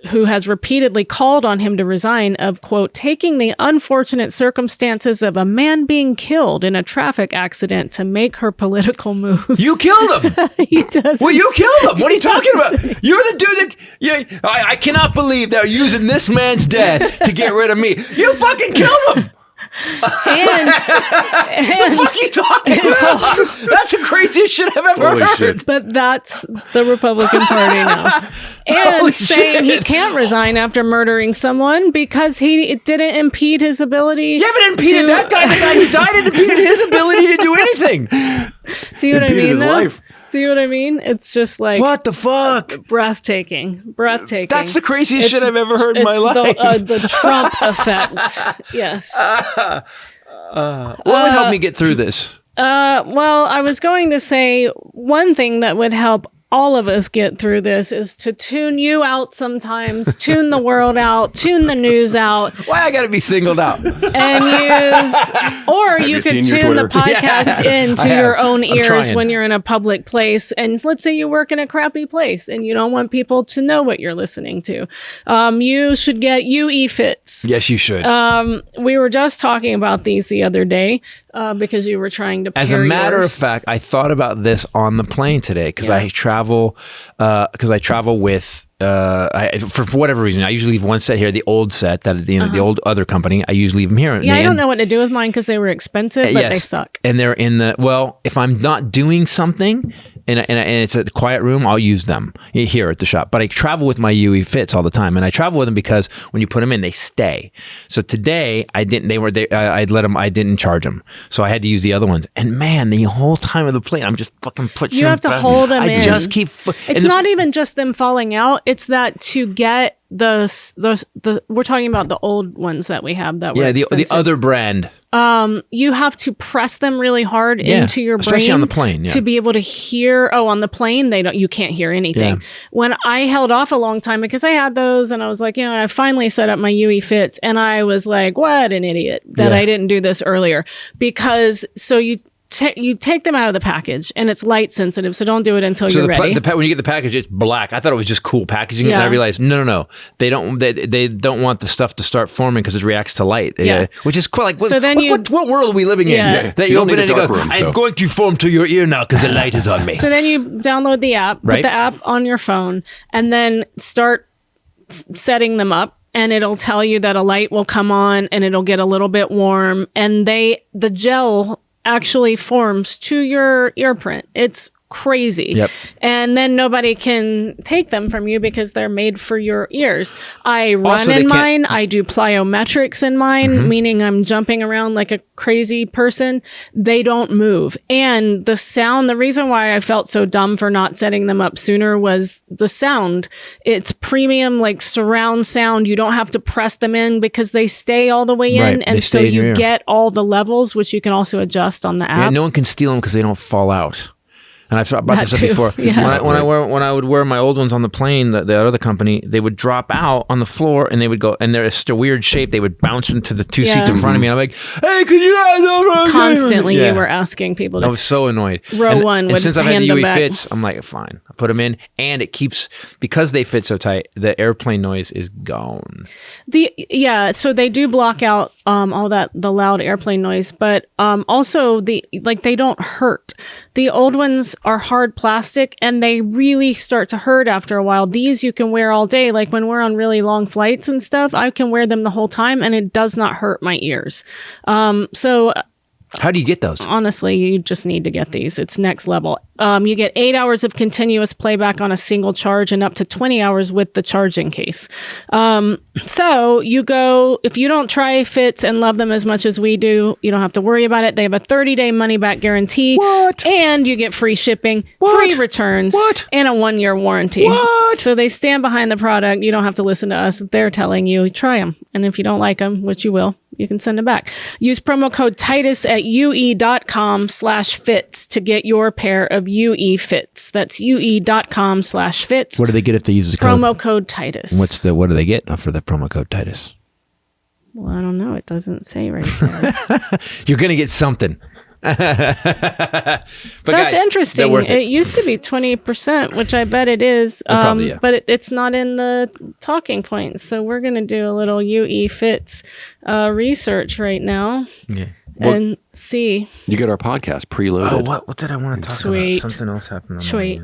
who has repeatedly called on him to resign, of, quote, taking the unfortunate circumstances of a man being killed in a traffic accident to make her political moves. You killed him. He does. Well, you killed him. What are you talking about? You're the dude that... I cannot believe they're using this man's death to get rid of me. You fucking killed him. And the fuck are you talking about? That's the craziest shit I've ever heard. Shit. But that's the Republican Party now. And saying he can't resign after murdering someone because it didn't impede his ability. Yeah, but it impeded that guy. The guy who died, it impeded his ability to do anything. See what I mean? His life. See what I mean? It's just like What the fuck? breathtaking. That's the craziest shit I've ever heard in my life. The Trump effect. Yes. What would help me get through this? Well, I was going to say one thing that would help all of us get through this is to tune you out sometimes, tune the world out, tune the news out. Why I gotta be singled out? And you could tune the podcast into your own ears when you're in a public place. And let's say you work in a crappy place and you don't want people to know what you're listening to. You should get UE Fits. Yes, you should. We were just talking about these the other day because you were trying to pair As a matter yours. of fact, I thought about this on the plane today because I travel with for whatever reason. I usually leave one set here, the old set that the old other company. I usually leave them here. Yeah, I don't know what to do with mine because they were expensive, but they suck. And they're in if I'm not doing something and it's a quiet room, I'll use them here at the shop. But I travel with my UE Fits all the time, and I travel with them because when you put them in, they stay. So today I didn't. I'd let them. I didn't charge them, so I had to use the other ones. And man, the whole time of the plane, I'm just fucking pushing. You have to hold them in. I just keep. It's not even just them falling out. It's that to get the we're talking about the old ones that we have that were expensive. The other brand. You have to press them really hard into your brain, especially on the plane, to be able to hear. Oh, on the plane, you can't hear anything. Yeah. When I held off a long time because I had those, and I was like, I finally set up my UE Fits, and I was like, what an idiot that I didn't do this earlier. Because you take them out of the package, and it's light sensitive, so don't do it until you're ready. When you get the package, it's black. I thought it was just cool packaging, and I realized no, they don't want the stuff to start forming because it reacts to light. Which is cool. Like, so what world are we living in? That you open it and you go, I'm going to form to your ear now because the light is on me. So then you download the app, put the app on your phone, and then start setting them up. And it'll tell you that a light will come on, and it'll get a little bit warm, and the gel actually forms to your ear print. It's crazy. Yep. And then nobody can take them from you because they're made for your ears. I run in mine. I do plyometrics in mine, meaning I'm jumping around like a crazy person. They don't move. And the sound, the reason why I felt so dumb for not setting them up sooner was the sound. It's premium, like surround sound. You don't have to press them in because they stay all the way in. And so you get all the levels, which you can also adjust on the app. Yeah, no one can steal them because they don't fall out. And I've brought this up before. Yeah. When I would wear my old ones on the plane, the other company, they would drop out on the floor and they would go, and they're just a weird shape. They would bounce into the two seats in front of me. And I'm like, hey, can you guys over? Constantly, you were asking people to. I was so annoyed. Row one would and since I've had the hand UE them back. Fits, I'm like, fine. I put them in, and it keeps, because they fit so tight, the airplane noise is gone. So they do block out all the loud airplane noise, but also they don't hurt. The old ones are hard plastic, and they really start to hurt after a while. These you can wear all day. Like when we're on really long flights and stuff, I can wear them the whole time, and it does not hurt my ears. So how do you get those? Honestly, you just need to get these. It's next level. You get 8 hours of continuous playback on a single charge and up to 20 hours with the charging case. So you go, if you don't try Fits and love them as much as we do, you don't have to worry about it. They have a 30-day money-back guarantee. What? And you get free shipping, free returns, and a 1-year warranty. What? So they stand behind the product. You don't have to listen to us. They're telling you, try them. And if you don't like them, which you will, you can send them back. Use promo code Titus at ue.com/fits to get your pair of UE Fits. That's ue.com/fits. What do they get if they use the promo code Titus? What do they get for the promo code Titus? Well, I don't know. It doesn't say right there. You're going to get something. But that's guys, interesting. It. It used to be 20%, which I bet it is. But it's not in the talking points. So we're going to do a little UE Fits research right now. Yeah. And see. You get our podcast preloaded. Oh, what did I want to talk about? Something else happened. Sweet.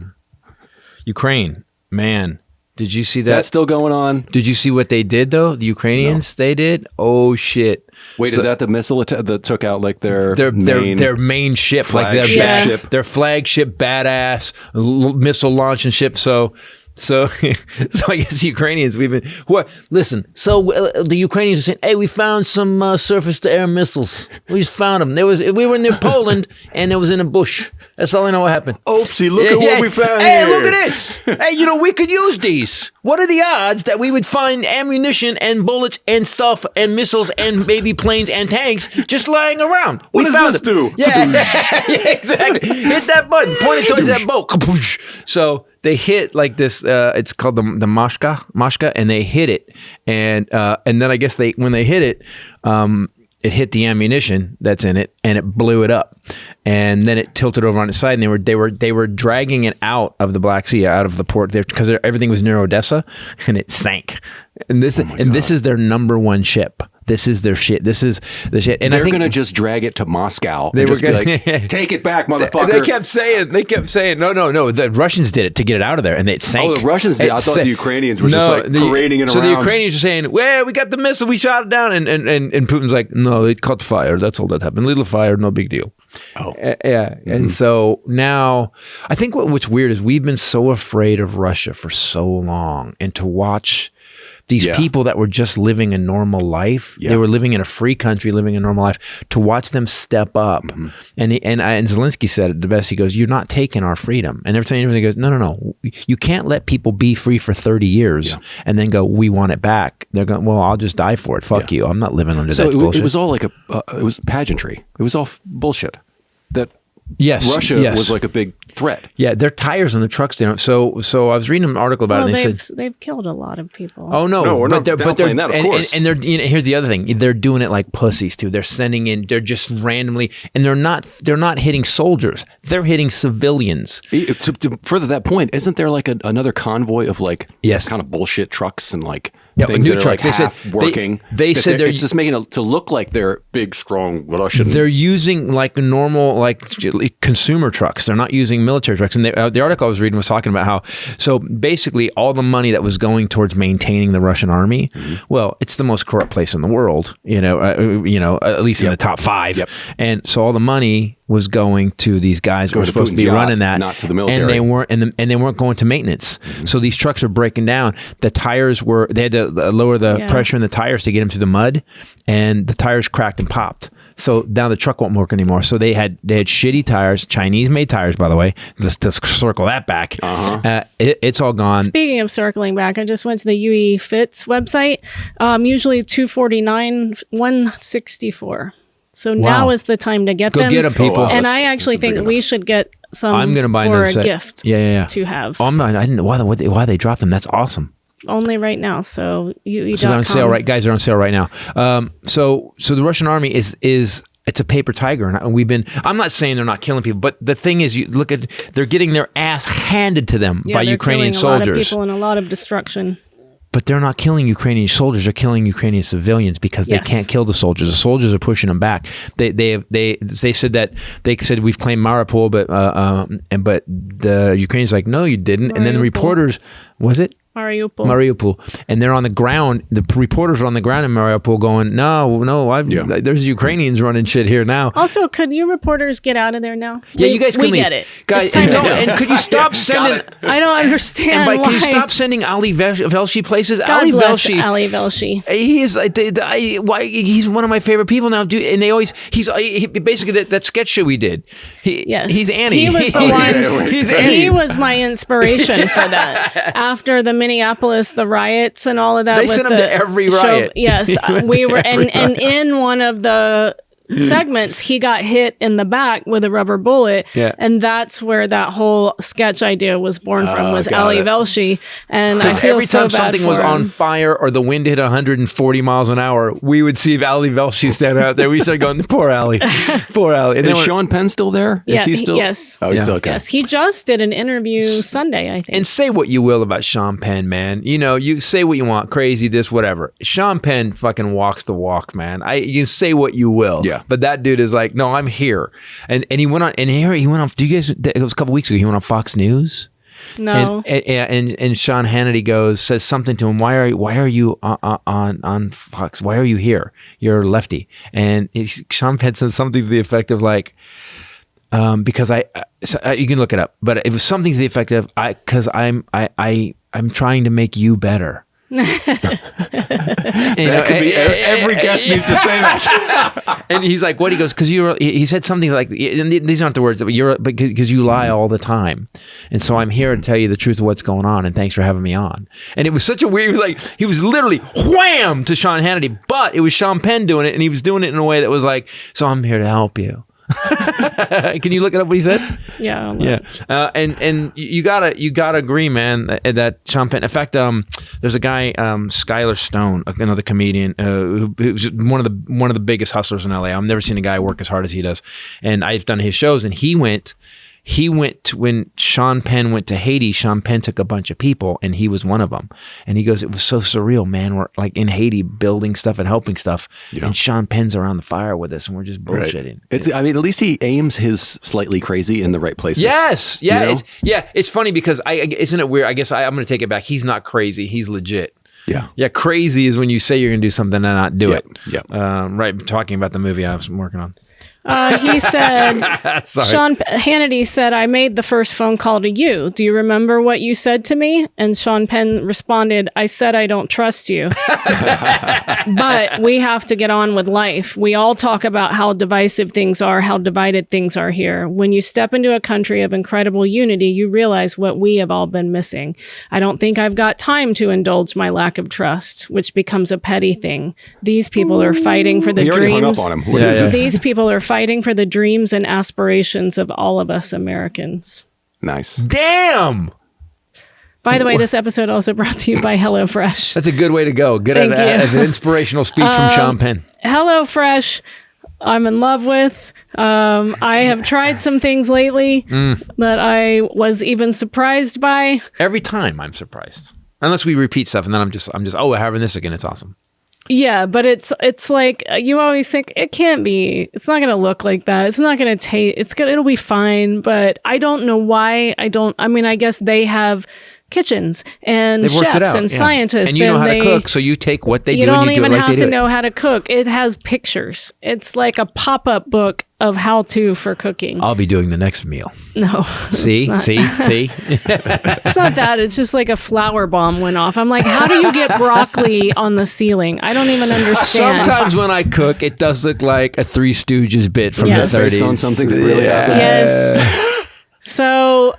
Ukraine, man. Did you see that? That's still going on. Did you see what they did, though? The Ukrainians, they did? Oh, shit. Wait, is that the missile that took out like their main ship, flagship? Their flagship, badass missile launching ship. So I guess the Ukrainians, listen, so the Ukrainians are saying, hey, we found some surface-to-air missiles. We just found them. We were near Poland, and it was in a bush. That's all I know what happened. Oopsie, look at what we found Hey, here. look at this. Hey, we could use these. What are the odds that we would find ammunition and bullets and stuff and missiles and baby planes and tanks just lying around? What We does found this them. do? Yeah, exactly. Hit that button. Point it towards that boat. So they hit like this. It's called the mashka, and they hit it, and then I guess when they hit it, it hit the ammunition that's in it, and it blew it up, and then it tilted over on its side, and they were dragging it out of the Black Sea, out of the port there, because everything was near Odessa, and it sank. And this is their number one ship. This is their shit. This is the shit. And they're I think going to just drag it to Moscow. They and were just be like, take it back, motherfucker. They kept saying, no. The Russians did it to get it out of there, and it sank. Oh, the Russians did. I thought the Ukrainians were just like parading it around. So the Ukrainians are saying, well, we got the missile, we shot it down, and Putin's like, no, it caught fire. That's all that happened. Little fire, no big deal. Oh. Yeah. And so now, I think what's weird is we've been so afraid of Russia for so long, and to watch these people that were just living a normal life, they were living in a free country, living a normal life, to watch them step up. And Zelensky said it the best. He goes, you're not taking our freedom. And every time he goes, no. You can't let people be free for 30 years and then go, we want it back. They're going, well, I'll just die for it. Fuck you. I'm not living under that bullshit. It was all like it was pageantry. It was all bullshit. That Russia was like a big threat. Yeah, their tires on the trucks. So I was reading an article about it. And they've killed a lot of people. Oh no, we're not downplaying that, of course. And they're here's the other thing. They're doing it like pussies too. They're sending in. They're just randomly, and they're not hitting soldiers. They're hitting civilians. To further that point, isn't there like another convoy of like kind of bullshit trucks and like things new that are trucks. like They half said working? They said they're it's just making it to look like they're big, strong Russian. They're using like normal like consumer trucks. They're not using military trucks. And the article I was reading was talking about how, so basically all the money that was going towards maintaining the Russian army, well, it's the most corrupt place in the world, at least in the top 5. And so all the money was going to these guys who were supposed to be running that, not to the military. And they weren't going to maintenance. So these trucks are breaking down. The tires they had to lower the pressure in the tires to get them through the mud, and the tires cracked and popped. So now the truck won't work anymore. So they had shitty tires, Chinese-made tires, by the way. Just to circle that back, it's all gone. Speaking of circling back, I just went to the UE Fits website. Usually $249, $164. So now is the time to get them. Go get them, people. And I actually think we should get some I'm gonna buy for a set. gift. Yeah. To have. Oh, I didn't know why they dropped them. That's awesome. Only right now. So UE.com. So they're on sale, right? Guys, they're on sale right now. So the Russian army is it's a paper tiger, and I'm not saying they're not killing people, but the thing is, you look at, they're getting their ass handed to them by Ukrainian soldiers. A lot of people and a lot of destruction. But they're not killing Ukrainian soldiers; they're killing Ukrainian civilians because they can't kill the soldiers. The soldiers are pushing them back. They said we've claimed Mariupol, but the Ukrainians are like, no, you didn't. And then the reporters, was it? Mariupol, and they're on the ground. The reporters are on the ground in Mariupol, going, "No, there's Ukrainians running shit here now." Also, could you reporters get out of there now? Yeah, you guys can leave. Get it, guys. And could you stop sending? I don't understand. And can you stop sending Ali Velshi places? God Ali bless Velshi. Ali Velshi. He is. He's one of my favorite people now, dude. And they always. He's basically that sketch show we did. He's Annie. He was the one. He's Annie. He was my inspiration for that. After the Minneapolis, the riots and all of that. They sent him to every riot. Yes, we were, and in one of the segments, he got hit in the back with a rubber bullet, and that's where that whole sketch idea was born from. Was Ali Velshi, and I feel every so time bad something for was him. on fire or the wind hit 140 miles an hour, we would see Ali Velshi stand out there. We started going, "Poor Ali, poor Ali." And is Sean Penn still there? Is he still? Yes. Oh, he's still okay. Yes, he just did an interview Sunday, I think. And say what you will about Sean Penn, man. You say what you want, crazy, this, whatever. Sean Penn fucking walks the walk, man. You say what you will. Yeah. But that dude is like, no, I'm here. And he went on, and here he went on, it was a couple weeks ago, he went on Fox News. No. And Sean Hannity says something to him. Why are you on Fox? Why are you here? You're a lefty. And Sean Penn says something to the effect of like, because you can look it up, but it was something to the effect of because I'm trying to make you better. That could be every guest needs to say that. And he's like, what? He goes, because he said something like, and these aren't the words, but because you lie all the time. And so I'm here to tell you the truth of what's going on. And thanks for having me on. And it was such a weird, he was literally wham to Sean Hannity, but it was Sean Penn doing it. And he was doing it in a way that was like, so I'm here to help you. Can you look it up what he said? Yeah. And you gotta agree, man, that Sean Penn. In fact, there's a guy, Skylar Stone, another comedian, who's one of the biggest hustlers in LA. I've never seen a guy work as hard as he does. And I've done his shows, and he went when Sean Penn went to Haiti. Sean Penn took a bunch of people, and he was one of them. And he goes, it was so surreal, man. We're like in Haiti building stuff and helping stuff, and Sean Penn's around the fire with us, and we're just bullshitting. Right. I mean, at least he aims his slightly crazy in the right places. Yes, yeah, You know? It's funny because isn't it weird? I guess I'm going to take it back. He's not crazy. He's legit. Yeah. Crazy is when you say you're going to do something and not do it. Yeah. Right. Talking about the movie I was working on. He said, Sean Hannity said, I made the first phone call to you. Do you remember what you said to me? And Sean Penn responded, I said, I don't trust you. But we have to get on with life. We all talk about how divisive things are, how divided things are here. When you step into a country of incredible unity, you realize what we have all been missing. I don't think I've got time to indulge my lack of trust, which becomes a petty thing. These people are fighting for the He already dreams. hung up on him. What is this? These people are fighting for the dreams and aspirations of all of us Americans. Nice. Damn. By the way, this episode also brought to you by HelloFresh. That's a good way to go. Good Thank as you. an inspirational speech from Sean Penn. HelloFresh, I'm in love with. I have tried some things lately that I was even surprised by. Every time I'm surprised. Unless we repeat stuff, and then I'm just oh, we're having this again. It's awesome. Yeah, but it's like you always think it can't be. It's not going to look like that. It's not going to taste. It'll be fine. But I don't know why. I mean, I guess they have kitchens and They've worked it chefs out, and scientists, and you know how to cook. So you take what they do You don't and you do even it like have they to do know it. how to cook. It has pictures. It's like a pop-up book of how-to for cooking. I'll be doing the next meal. No. See. It's not that. It's just like a flower bomb went off. I'm like, how do you get broccoli on the ceiling? I don't even understand. Sometimes when I cook, it does look like a Three Stooges bit from Yes. the 30s. Based on something that really happened. Yes. So,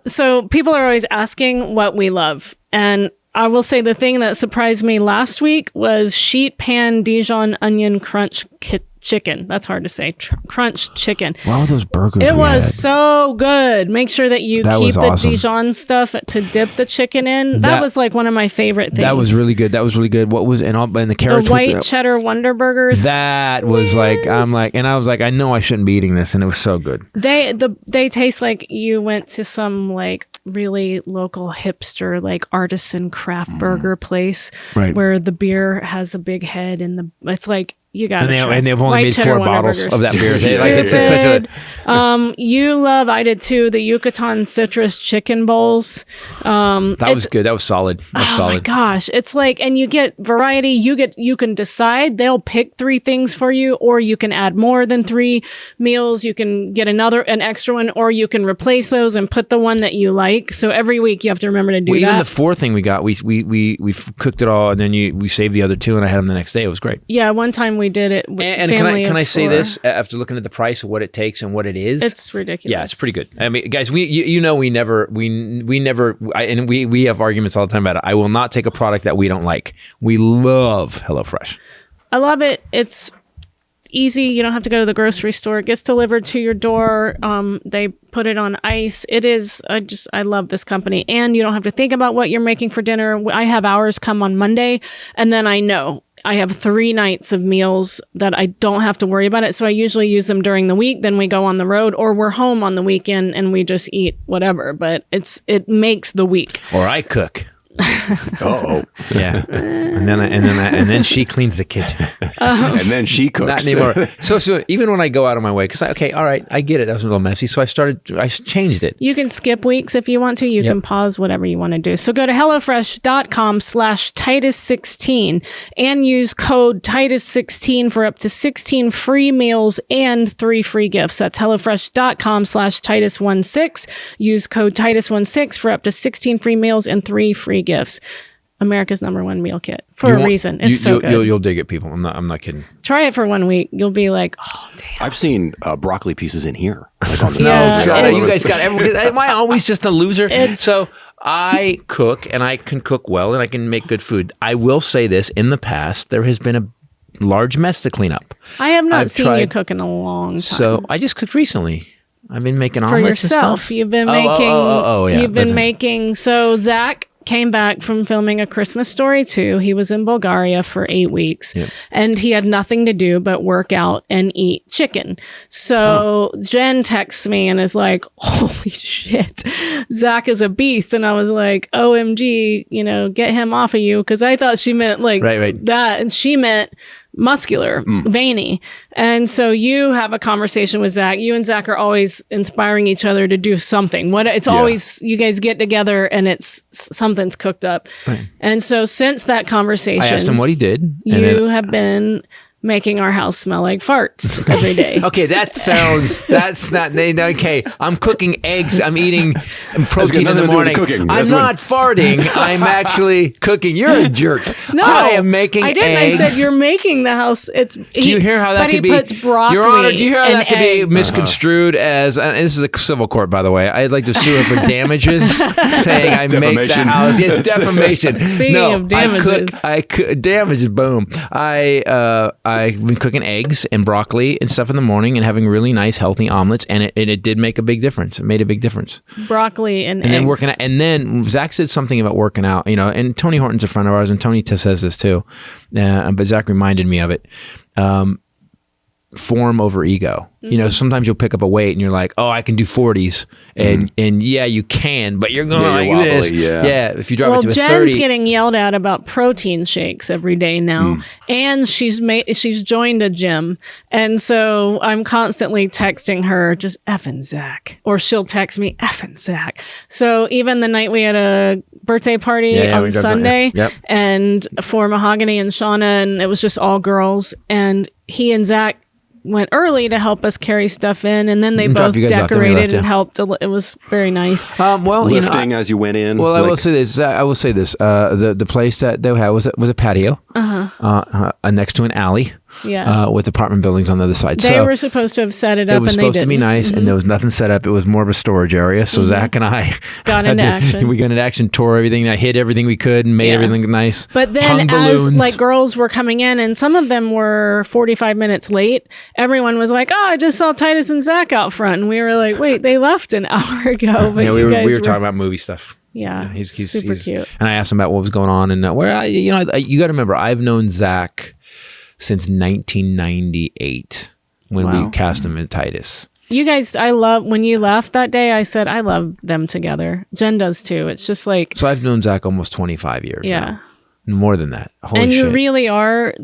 so people are always asking what we love. And I will say the thing that surprised me last week was sheet pan Dijon onion crunch chicken. That's hard to say. Crunch chicken. Wow, those burgers. It was so good. Make sure that you That keep was the awesome. Dijon stuff to dip the chicken in. That was like one of my favorite things. That was really good. What was and the carrots? The white cheddar Wonder Burgers. That was like I was like, I know I shouldn't be eating this, and it was so good. They taste like you went to some like really local hipster like artisan craft burger place, Right. where the beer has a big head and it's like you got to And they've only made 4 bottles of that beer. It's such a I did too, the Yucatan citrus chicken bowls. that was good. That was solid. Oh my gosh. It's like, and you get variety. You can decide. They'll pick 3 things for you, or you can add more than 3 meals. You can get an extra one, or you can replace those and put the one that you like. So every week you have to remember to do that. Even the 4th thing we got, we cooked it all, and then we saved the other 2, and I had them the next day. It was great. Yeah, one time we did it with And can I say this after looking at the price of what it takes and what it is? It's ridiculous. Yeah, it's pretty good. I mean, guys, we never have arguments all the time about it. I will not take a product that we don't like. We love HelloFresh. I love it. It's easy. You don't have to go to the grocery store. It gets delivered to your door. They put it on ice. It is, I love this company. And you don't have to think about what you're making for dinner. I have ours come on Monday, and then I know I have 3 nights of meals that I don't have to worry about it. So I usually use them during the week. Then we go on the road, or we're home on the weekend and we just eat whatever. But it makes the week. Or I cook. Oh, Yeah, and then she cleans the kitchen. and then she cooks. Not anymore. So even when I go out of my way, because all right, I get it. That was a little messy. So I changed it. You can skip weeks if you want to. You can pause whatever you want to do. So go to HelloFresh.com/Titus16 and use code Titus16 for up to 16 free meals and 3 free gifts. That's HelloFresh.com/Titus16. Use code Titus16 for up to 16 free meals and 3 free gifts. America's #1 meal kit for a reason. It's so good. You'll dig it, people. I'm not kidding. Try it for 1 week. You'll be like, oh, damn. I've seen broccoli pieces in here. Like on the Yeah, side. You guys got everything. Am I always just a loser? So I cook, and I can cook well, and I can make good food. I will say this. In the past, there has been a large mess to clean up. I have not seen you cook in a long time. So I just cooked recently. I've been making for omelets yourself. and stuff. You've been making. Yeah. You've been making. So Zach came back from filming A Christmas Story 2. He was in Bulgaria for 8 weeks, and he had nothing to do but work out and eat chicken. So Jen texts me and is like, holy shit, Zach is a beast. And I was like, OMG, get him off of you. Because I thought she meant like that. And she meant muscular, veiny. And so you have a conversation with Zach. You and Zach are always inspiring each other to do something. It's always, you guys get together and it's something's cooked up. Right. And so since that conversation, I asked him what he did. You have been making our house smell like farts every day. Okay, that's not, okay, I'm cooking eggs, I'm eating protein in the morning. I'm not farting, I'm actually cooking. You're a jerk. No, I am making eggs. I said you're making the house. Do you hear how that could be? Puts broccoli. Your Honor, do you hear how that could be eggs. Misconstrued as, and this is a civil court, by the way, I'd like to sue her for damages, saying I make the house. It's defamation. Speaking of damages. Damages, boom. I've been cooking eggs and broccoli and stuff in the morning and having really nice, healthy omelets, and it did make a big difference. It made a big difference. Broccoli and eggs. Then working out, and then Zach said something about working out, and Tony Horton's a friend of ours, and Tony says this too, but Zach reminded me of it. Form over ego. Sometimes you'll pick up a weight and you're like, oh, I can do 40s. And yeah, you can, but you're going like wobbly, this. Yeah. If you drop it to a 30. Jen's getting yelled at about protein shakes every day now. And she's joined a gym. And so I'm constantly texting her, just effing Zach. Or she'll text me, effing Zach. So even the night we had a birthday party on Sunday and for Mahogany and Shauna, and it was just all girls. And he and Zach went early to help us carry stuff in, and then they both decorated and helped. It was very nice. Lifting as you went in. Well, I will say this. The place that they had was a patio next to an alley. With apartment buildings on the other side. They were supposed to have set it up, and they didn't. It was supposed to be nice, and there was nothing set up. It was more of a storage area. So Zach and I got into action. We got into action, tore everything. I hid everything we could and made everything nice. But then as girls were coming in, and some of them were 45 minutes late, everyone was like, oh, I just saw Titus and Zach out front. And we were like, wait, they left an hour ago. But we were talking about movie stuff. Yeah, he's super cute. And I asked him about what was going on. And you got to remember, I've known Zach since 1998 when we cast him in Titus. You guys, I love, when you left that day, I said, I love them together. Jen does too. It's just like. So I've known Zach almost 25 years now. More than that. Holy and shit. You really are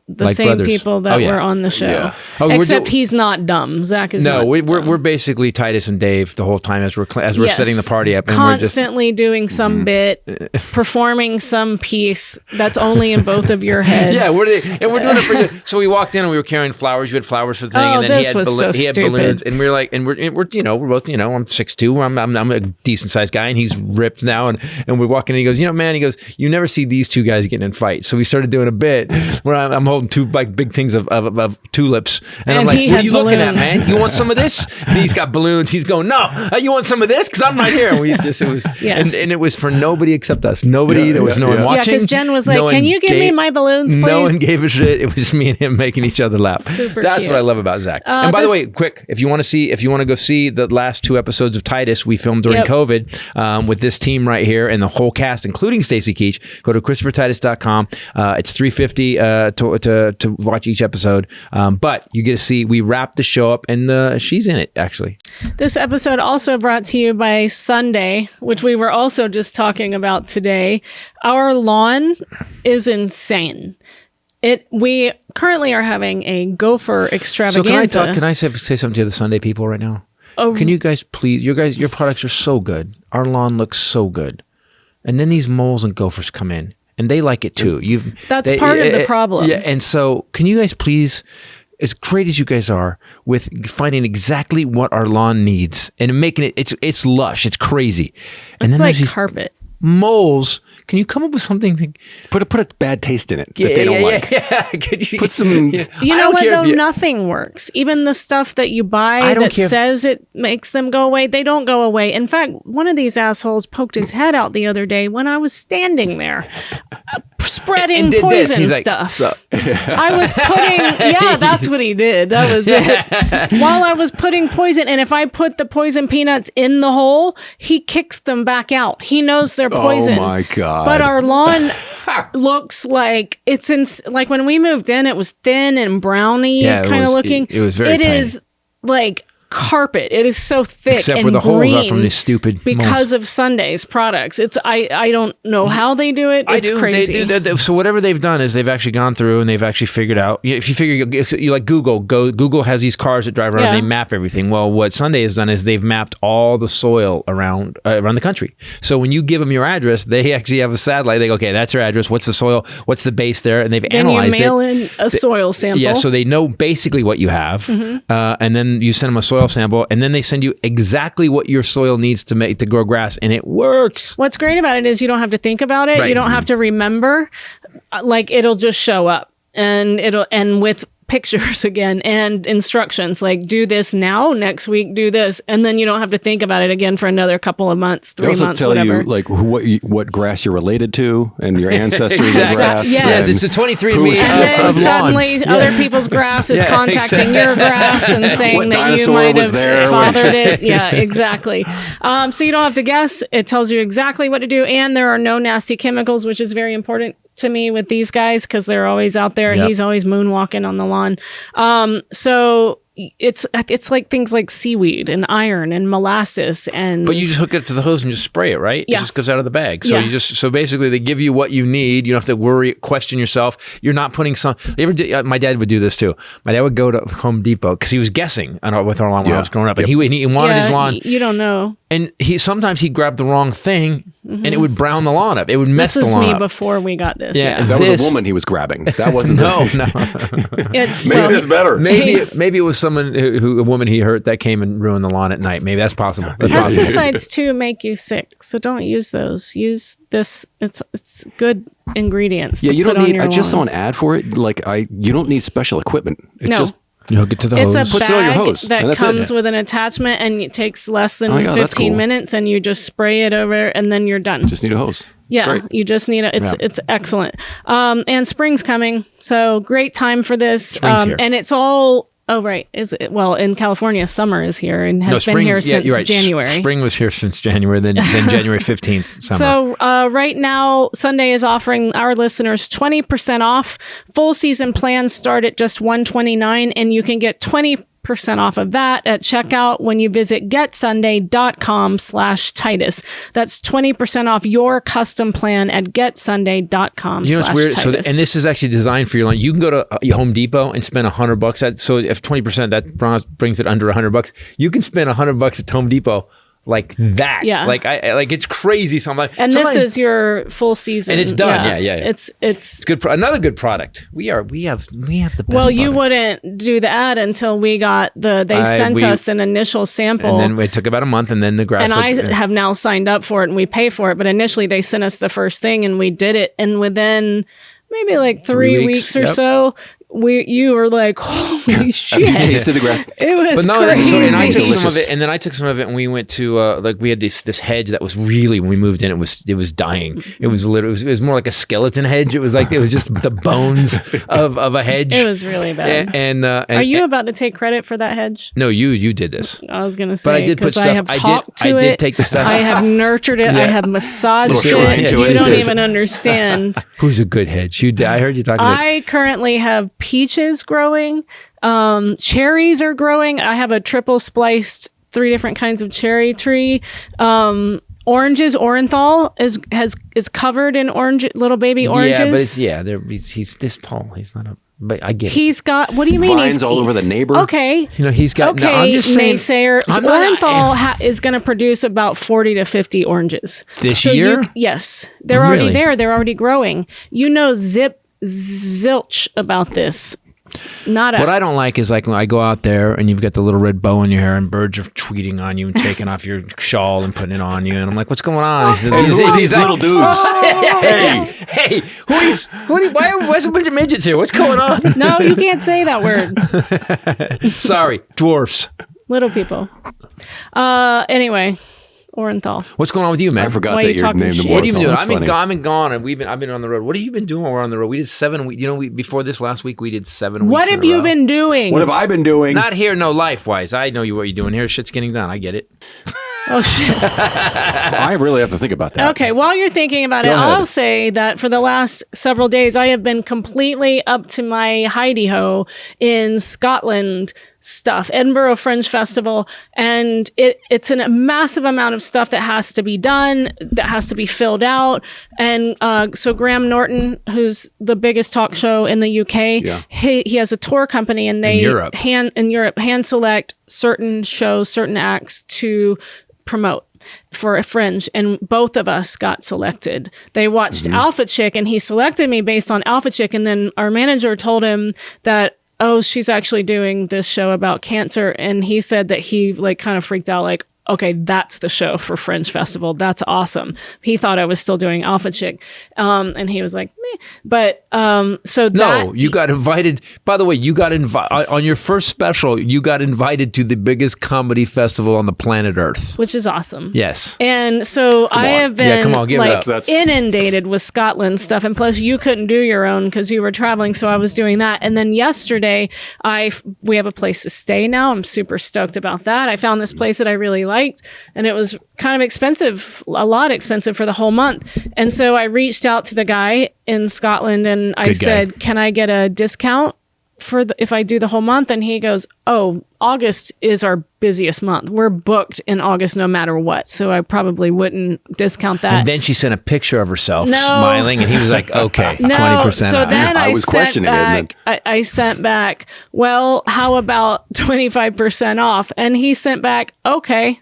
the like same brothers. people that were on the show. Yeah. Except he's not dumb. Zach is not dumb. We're basically Titus and Dave the whole time as we're setting the party up. And constantly doing some bit, performing some piece that's only in both of your heads. Yeah, we're doing it for. So we walked in and we were carrying flowers. You had flowers for the thing, and then he had balloons, and we're like, and we're both, I'm 6'2", I'm a decent sized guy, and he's ripped now, and we walk in, and he goes, man, he goes, you never see these two guys getting in fights. So we started doing a bit where I'm holding two big things of tulips, and I'm like, what are you looking at, man? You want some of this? And he's got balloons. He's going, no, you want some of this? Because I'm right here. And and it was for nobody except us. Nobody. There was no one watching. Yeah, because Jen was like, can you give me my balloons, please? No one gave a shit. It was just me and him making each other laugh. That's cute. what I love about Zach. And by the way, quick, if you want to go see the last 2 episodes of Titus we filmed during COVID with this team right here and the whole cast, including Stacey Keach, go to ChristopherTitus.com. It's $3.50 to watch each episode, but you get to see, we wrap the show up and she's in it actually. This episode also brought to you by Sunday, which we were also just talking about today. Our lawn is insane. We currently are having a gopher extravaganza. So can I say something to the Sunday people right now? Can you guys please, your products are so good. Our lawn looks so good. And then these moles and gophers come in. And they like it too. That's part of the problem. Yeah, and so can you guys please, as great as you guys are with finding exactly what our lawn needs and making it's lush, it's crazy. And then like carpet. moles. Can you come up with something? Put a bad taste in it that they don't like. Yeah. Could you, Put some. You know what, though? Nothing works. Even the stuff that you buy that says it makes them go away, they don't go away. In fact, one of these assholes poked his head out the other day when I was standing there spreading poison stuff. I was putting, that's what he did. That was it. While I was putting poison, and if I put the poison peanuts in the hole, he kicks them back out. He knows they're poison. Oh my God. But our lawn looks like it's like when we moved in, it was thin and browny kind of looking. It was very tiny. It is like carpet. It is so thick except and where the green holes are from these stupid because of Sunday's products. It's I don't know how they do it. It's crazy. They do. So whatever they've done is they've actually gone through and they've actually figured out. If you figure you like Google has these cars that drive around and they map everything. Well, what Sunday has done is they've mapped all the soil around the country. So when you give them your address, they actually have a satellite. They go, okay, that's your address. What's the soil? What's the base there? And they've analyzed it. Then you mail in a soil sample. Yeah, so they know basically what you have, and then you send them a soil sample, and then they send you exactly what your soil needs to grow grass, and it works. What's great about it is you don't have to think about it. Right. You don't have to remember. Like, it'll just show up, and with pictures again and instructions like do this now, next week do this, and then you don't have to think about it again for another couple of months, 3 months, tell whatever. you like what grass you're related to and your ancestors' grass. Yes. It's a 23andMe and then of suddenly lawns. other people's grass is contacting your grass and saying that you might have fathered it. Yeah, exactly. So you don't have to guess. It tells you exactly what to do, and there are no nasty chemicals, which is very important to me with these guys because they're always out there. Yep. He's always moonwalking on the lawn. So it's like things like seaweed and iron and molasses but you just hook it to the hose and just spray it, right? Yeah. It just goes out of the bag. So so basically they give you what you need. You don't have to question yourself. You're not putting my dad would do this too. My dad would go to Home Depot because he was guessing with our lawn when I was growing up, and he wanted his lawn. You don't know. And sometimes he'd grab the wrong thing and it would brown the lawn up. It would mess the lawn up. This is me before we got this. Yeah. That was a woman he was grabbing. That wasn't no. Maybe it's better. Maybe it was someone a woman he hurt that came and ruined the lawn at night. Maybe that's possible. Pesticides too make you sick, so don't use those. Use this. It's good ingredients. Yeah, to you put don't need. on your I just saw lawn. an ad for it. You don't need special equipment. It just you hook it to the hose. It's a puts it on your bag hose, that comes with an attachment, and it takes less than 15 minutes, and you just spray it over, and then you're done. Just need a hose. Yeah, you just need it's excellent. And spring's coming, so great time for this. Spring's here. And it's all. Oh, right. Is it? Well, in California, summer is here and has been here since January. Spring was here since January, then January 15th, summer. So right now, Sunday is offering our listeners 20% off. Full season plans start at just $129, and you can get 20% off of that at checkout when you visit getsunday.com/Titus. That's 20% off your custom plan at getsunday.com/Titus. You know what's weird? And this is actually designed for your lawn. You can go to Home Depot and spend $100. So if 20%, that brings it under $100. You can spend $100 at Home Depot like that. Yeah. Like it's crazy. This is your full season. And it's done. Yeah. It's good. Another good product. We have the best. Well, you products. wouldn't do the ad until we got they sent us an initial sample. And then it took about a month, and then the grass. And I have now signed up for it, and we pay for it. But initially they sent us the first thing, and we did it. And within maybe like 3 weeks or so, you were like, holy shit. You tasted the grass. It was crazy. And I took some of it, and then I took some of it, and we went to we had this hedge that was really, when we moved in, it was dying. It was literally, it was more like a skeleton hedge. It was just the bones of a hedge. It was really bad. And are you about to take credit for that hedge? No, you did this. I was going to say, but I did put stuff. I did take the stuff. I have nurtured it. I have massaged it. You don't even understand. Who's a good hedge? I heard you talking about. I currently have peaches growing. Cherries are growing. I have a triple spliced 3 different kinds of cherry tree. Oranges, Orenthal is covered in little baby oranges. Yeah, but he's this tall. He's not a. But I get it. He's got. What do you mean? Vines all over the neighbor. Okay. He's got. Okay. No, I'm just saying. Naysayer. Orenthal is going to produce about 40 to 50 oranges this year. Yes, they're already there. They're already growing. Zilch about this. Not What I don't like is like when I go out there and you've got the little red bow in your hair and birds are tweeting on you and taking off your shawl and putting it on you. And I'm like, what's going on? These little dudes. Hey, why's a bunch of midgets here? What's going on? No, you can't say that word. Sorry, dwarfs. Little people. Anyway, Orenthal. What's going on with you, man? I forgot Why are that you you're talking named shit? Immortal. What have you been doing? That's I've funny. been gone, and I've been on the road. What have you been doing while we're on the road? We did 7 weeks. Before this last week, we did 7 weeks. What have you been doing? What have I been doing? Not here, no life-wise. I know what you're doing here. Shit's getting done. I get it. Oh, shit. I really have to think about that. Okay, while you're thinking about it, Go ahead. I'll say that for the last several days, I have been completely up to my hidey-ho in Scotland stuff, Edinburgh Fringe Festival, and it's a massive amount of stuff that has to be done, that has to be filled out. And so Graham Norton, who's the biggest talk show in the UK, he has a tour company, and they hand select certain shows, certain acts to promote for a Fringe, and both of us got selected. They watched Alpha Chick, and he selected me based on Alpha Chick, and then our manager told him that, oh, she's actually doing this show about cancer, and he said that he like kind of freaked out, like, okay, that's the show for Fringe Festival. That's awesome. He thought I was still doing Alpha Chick. And he was like, meh. But so No, you got invited. By the way, you got invited on your first special. You got invited to the biggest comedy festival on the planet Earth. which is awesome. Yes. And so I on. have been Yeah, come on, give it like up. That's- inundated with Scotland stuff. And plus you couldn't do your own because you were traveling. So I was doing that. And then yesterday we have a place to stay now. I'm super stoked about that. I found this place that I really liked, and it was kind of expensive, a lot expensive for the whole month. And so I reached out to the guy in Scotland and I Good guy. said, can I get a discount if I do the whole month? And he goes, oh, August is our busiest month. We're booked in August no matter what. So I probably wouldn't discount that. And then she sent a picture of herself No. smiling, and he was like, "Okay, 20% so off." then I I was sent questioning it, and back. I sent back, well, how about 25% off? And he sent back, okay.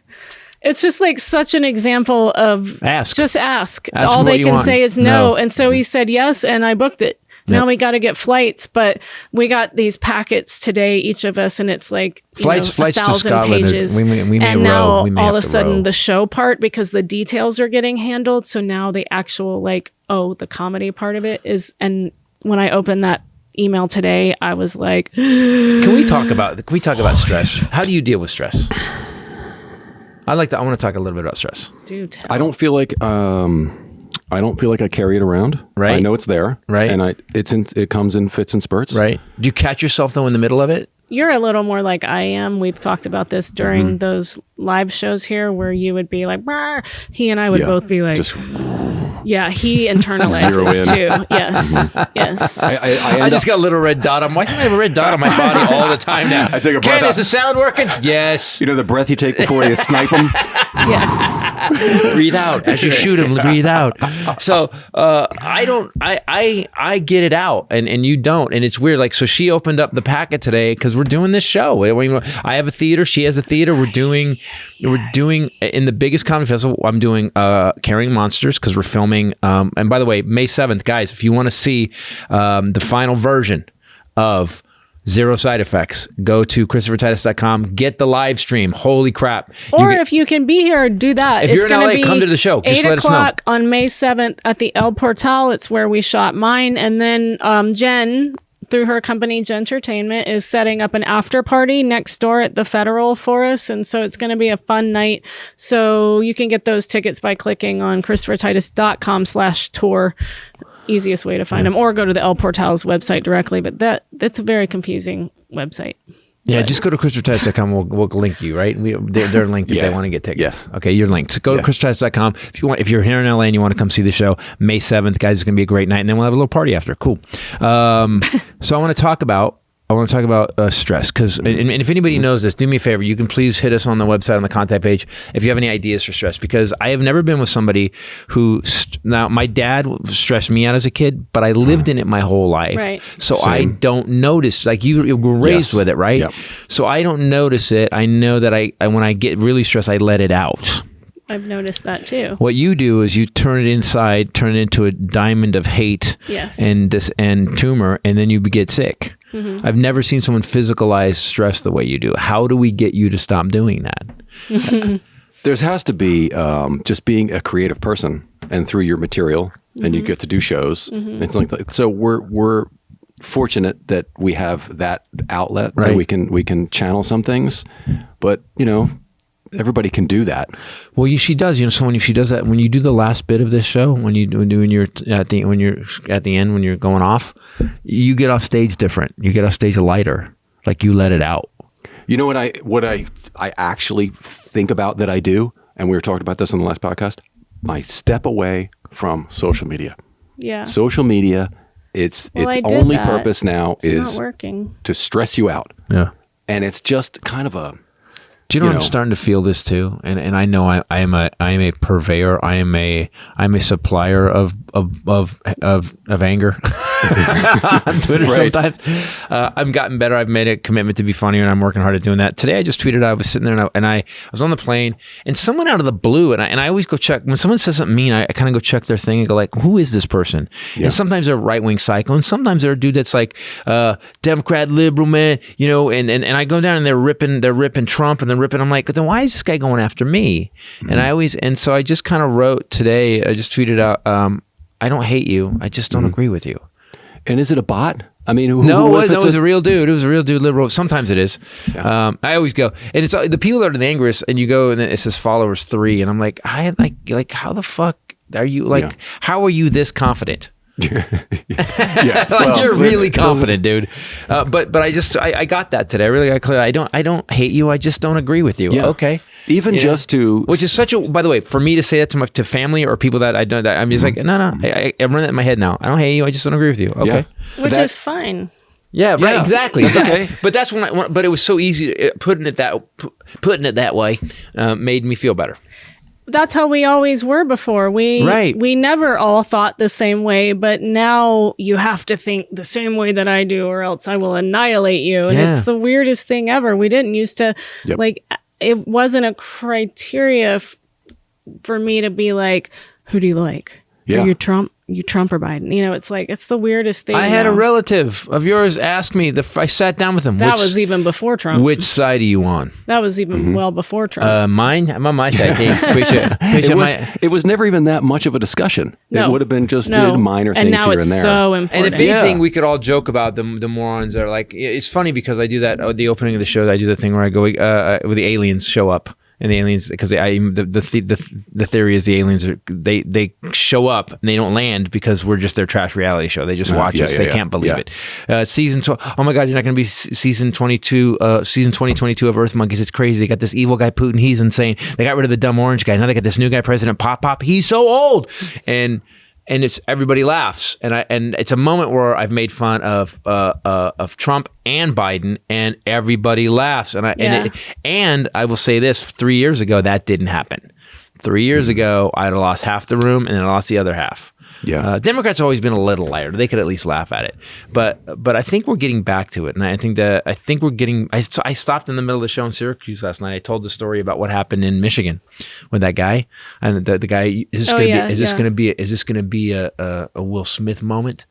It's just like such an example of just ask. Ask All for they what you can want. say is no. And so he said yes, and I booked it. Now Yep. we got to get flights, but we got these packets today, each of us, and it's like Flights to 1,000 Scotland. pages. We may and row. now We may all of have a to sudden row. the show part, because the details are getting handled. So now the actual the comedy part of it is. And when I opened that email today, I was like, Can we talk about stress? How do you deal with stress? I want to talk a little bit about stress. dude, I don't feel like I carry it around. Right. I know it's there. Right. And it comes in fits and spurts. Right? Do you catch yourself though in the middle of it? you're a little more like I am. We've talked about this during Mm-hmm. those live shows here where you would be like, "Brr." He and I would Yeah. both be like, Just yeah, he Zero in. internalizes too. Yes. Yes. I I just got a little red dot on. Why do I have a red dot on my body all the time now? I take a breath Ken, out. is the sound working? Yes. you know the breath you take before you snipe them. Yes. Breathe out as you shoot him. Breathe out. So I get it out, and you don't, and it's weird. Like, so she opened up the packet today because we're doing this show. I have a theater. She has a theater. We're doing in the biggest comedy festival. I'm doing Carrying Monsters because we're filming. And by the way, May 7th, guys, if you want to see the final version of Zero Side Effects, go to ChristopherTitus.com. Get the live stream. Holy crap! Or if you can be here, do that. If It's you're in gonna LA, be come to the show. Just 8 let us know. o'clock on May 7th at the El Portal. It's where we shot mine. And then Jen, through her company, Jen Entertainment, is setting up an after party next door at the Federal for us. And so it's going to be a fun night. So you can get those tickets by clicking on ChristopherTitus.com/tour. Easiest way to find them, or go to the El Portal's website directly. But that's a very confusing website. Yeah, just go to ChristopherTitus.com. We'll link you, right? They're linked if they want to get tickets. Yes. Okay, you're linked. So go to ChristopherTitus.com if you're here in LA and you want to come see the show. May 7th, guys, it's going to be a great night, and then we'll have a little party after. Cool. So I want to talk about stress, because and if anybody knows this, do me a favor. You can please hit us on the website on the contact page if you have any ideas for stress, because I have never been with somebody who now my dad stressed me out as a kid, but I lived in it my whole life. Right. So Same. I don't notice, like you were raised Yes. with it, right? Yep. So I don't notice it. I know that I when I get really stressed, I let it out. I've noticed that too. What you do is you turn it inside, turn it into a diamond of hate Yes. and tumor, and then you get sick. I've never seen someone physicalize stress the way you do. How do we get you to stop doing that? There has to be just being a creative person, and through your material, and you get to do shows. It's like so. We're fortunate that we have that outlet Right. that we can channel some things, but everybody can do that. Well, she does. So when she does that, when you do the last bit of this show, when you're at the end, when you're going off, you get off stage different. You get off stage lighter, like you let it out. You know what I actually think about that I do, and we were talking about this on the last podcast. I step away from social media. Yeah. Social media, its I did only that. purpose now It's is not working. to stress you out. Yeah. And it's just kind of a. Do you know I'm starting to feel this too? And I know I am a purveyor. I am a supplier of anger on Twitter sometimes. I've gotten better. I've made a commitment to be funnier, and I'm working hard at doing that. Today I just tweeted. I was sitting there and I was on the plane, and someone out of the blue, and I always go check when someone says something mean. I kind of go check their thing and go like, who is this person? Yeah. And sometimes they're a right wing psycho, and sometimes they're a dude that's like Democrat, liberal man, and I go down and they're ripping Trump and ripping. I'm like, then why is this guy going after me? And so I just kind of wrote today. I just tweeted out, I don't hate you. I just don't agree with you. And is it a bot? I mean, It was a real dude. It was a real dude, liberal. Sometimes it is. Yeah. I always go, and it's the people that are the angriest. And you go, and it says followers 3, and I'm like, how the fuck are you? Like, how are you this confident? Yeah, you're really confident, dude. But I got that today. I really got clear. I don't hate you. I just don't agree with you. Yeah. Okay. Even just to, which is such a, by the way, for me to say that to family or people that I don't, I'm just like, no. I run that in my head now. I don't hate you. I just don't agree with you. Okay. Yeah. Which is fine. Yeah, right. Yeah, Exactly. that's okay. But that's but it was so easy. Putting it that way made me feel better. That's how we always were before. We never all thought the same way, but now you have to think the same way that I do, or else I will annihilate you. And it's the weirdest thing ever. We didn't used to it wasn't a criteria for me to be like, who do you like? Yeah. Are you Trump? You Trump or Biden? It's like, it's the weirdest thing. I had now. a relative of yours ask me, I sat down with him. That was even before Trump. Which side are you on? That was even well before Trump. Mine? I'm on my side. it was never even that much of a discussion. No. It would have been just minor and things now here it's and there. so important. And if anything, we could all joke about the morons that are like, it's funny because I do that, the opening of the show, I do the thing where I go, where the aliens show up. And the aliens, because the theory is the aliens they show up and they don't land because we're just their trash reality show. They just watch us. They can't believe it. Season 12. Oh my God, you're not going to be season 22. Season 2022 of Earth Monkeys. It's crazy. They got this evil guy Putin. He's insane. They got rid of the dumb orange guy. Now they got this new guy, President Pop. He's so old. And it's everybody laughs, and it's a moment where I've made fun of Trump and Biden, and everybody laughs. And I will say this: 3 years ago, that didn't happen. 3 years ago, I'd have lost half the room, and then I lost the other half. Yeah, Democrats have always been a little lighter. They could at least laugh at it, but I think we're getting back to it, and I think we're getting. I stopped in the middle of the show in Syracuse last night. I told the story about what happened in Michigan with that guy, and the guy is this going to be a Will Smith moment?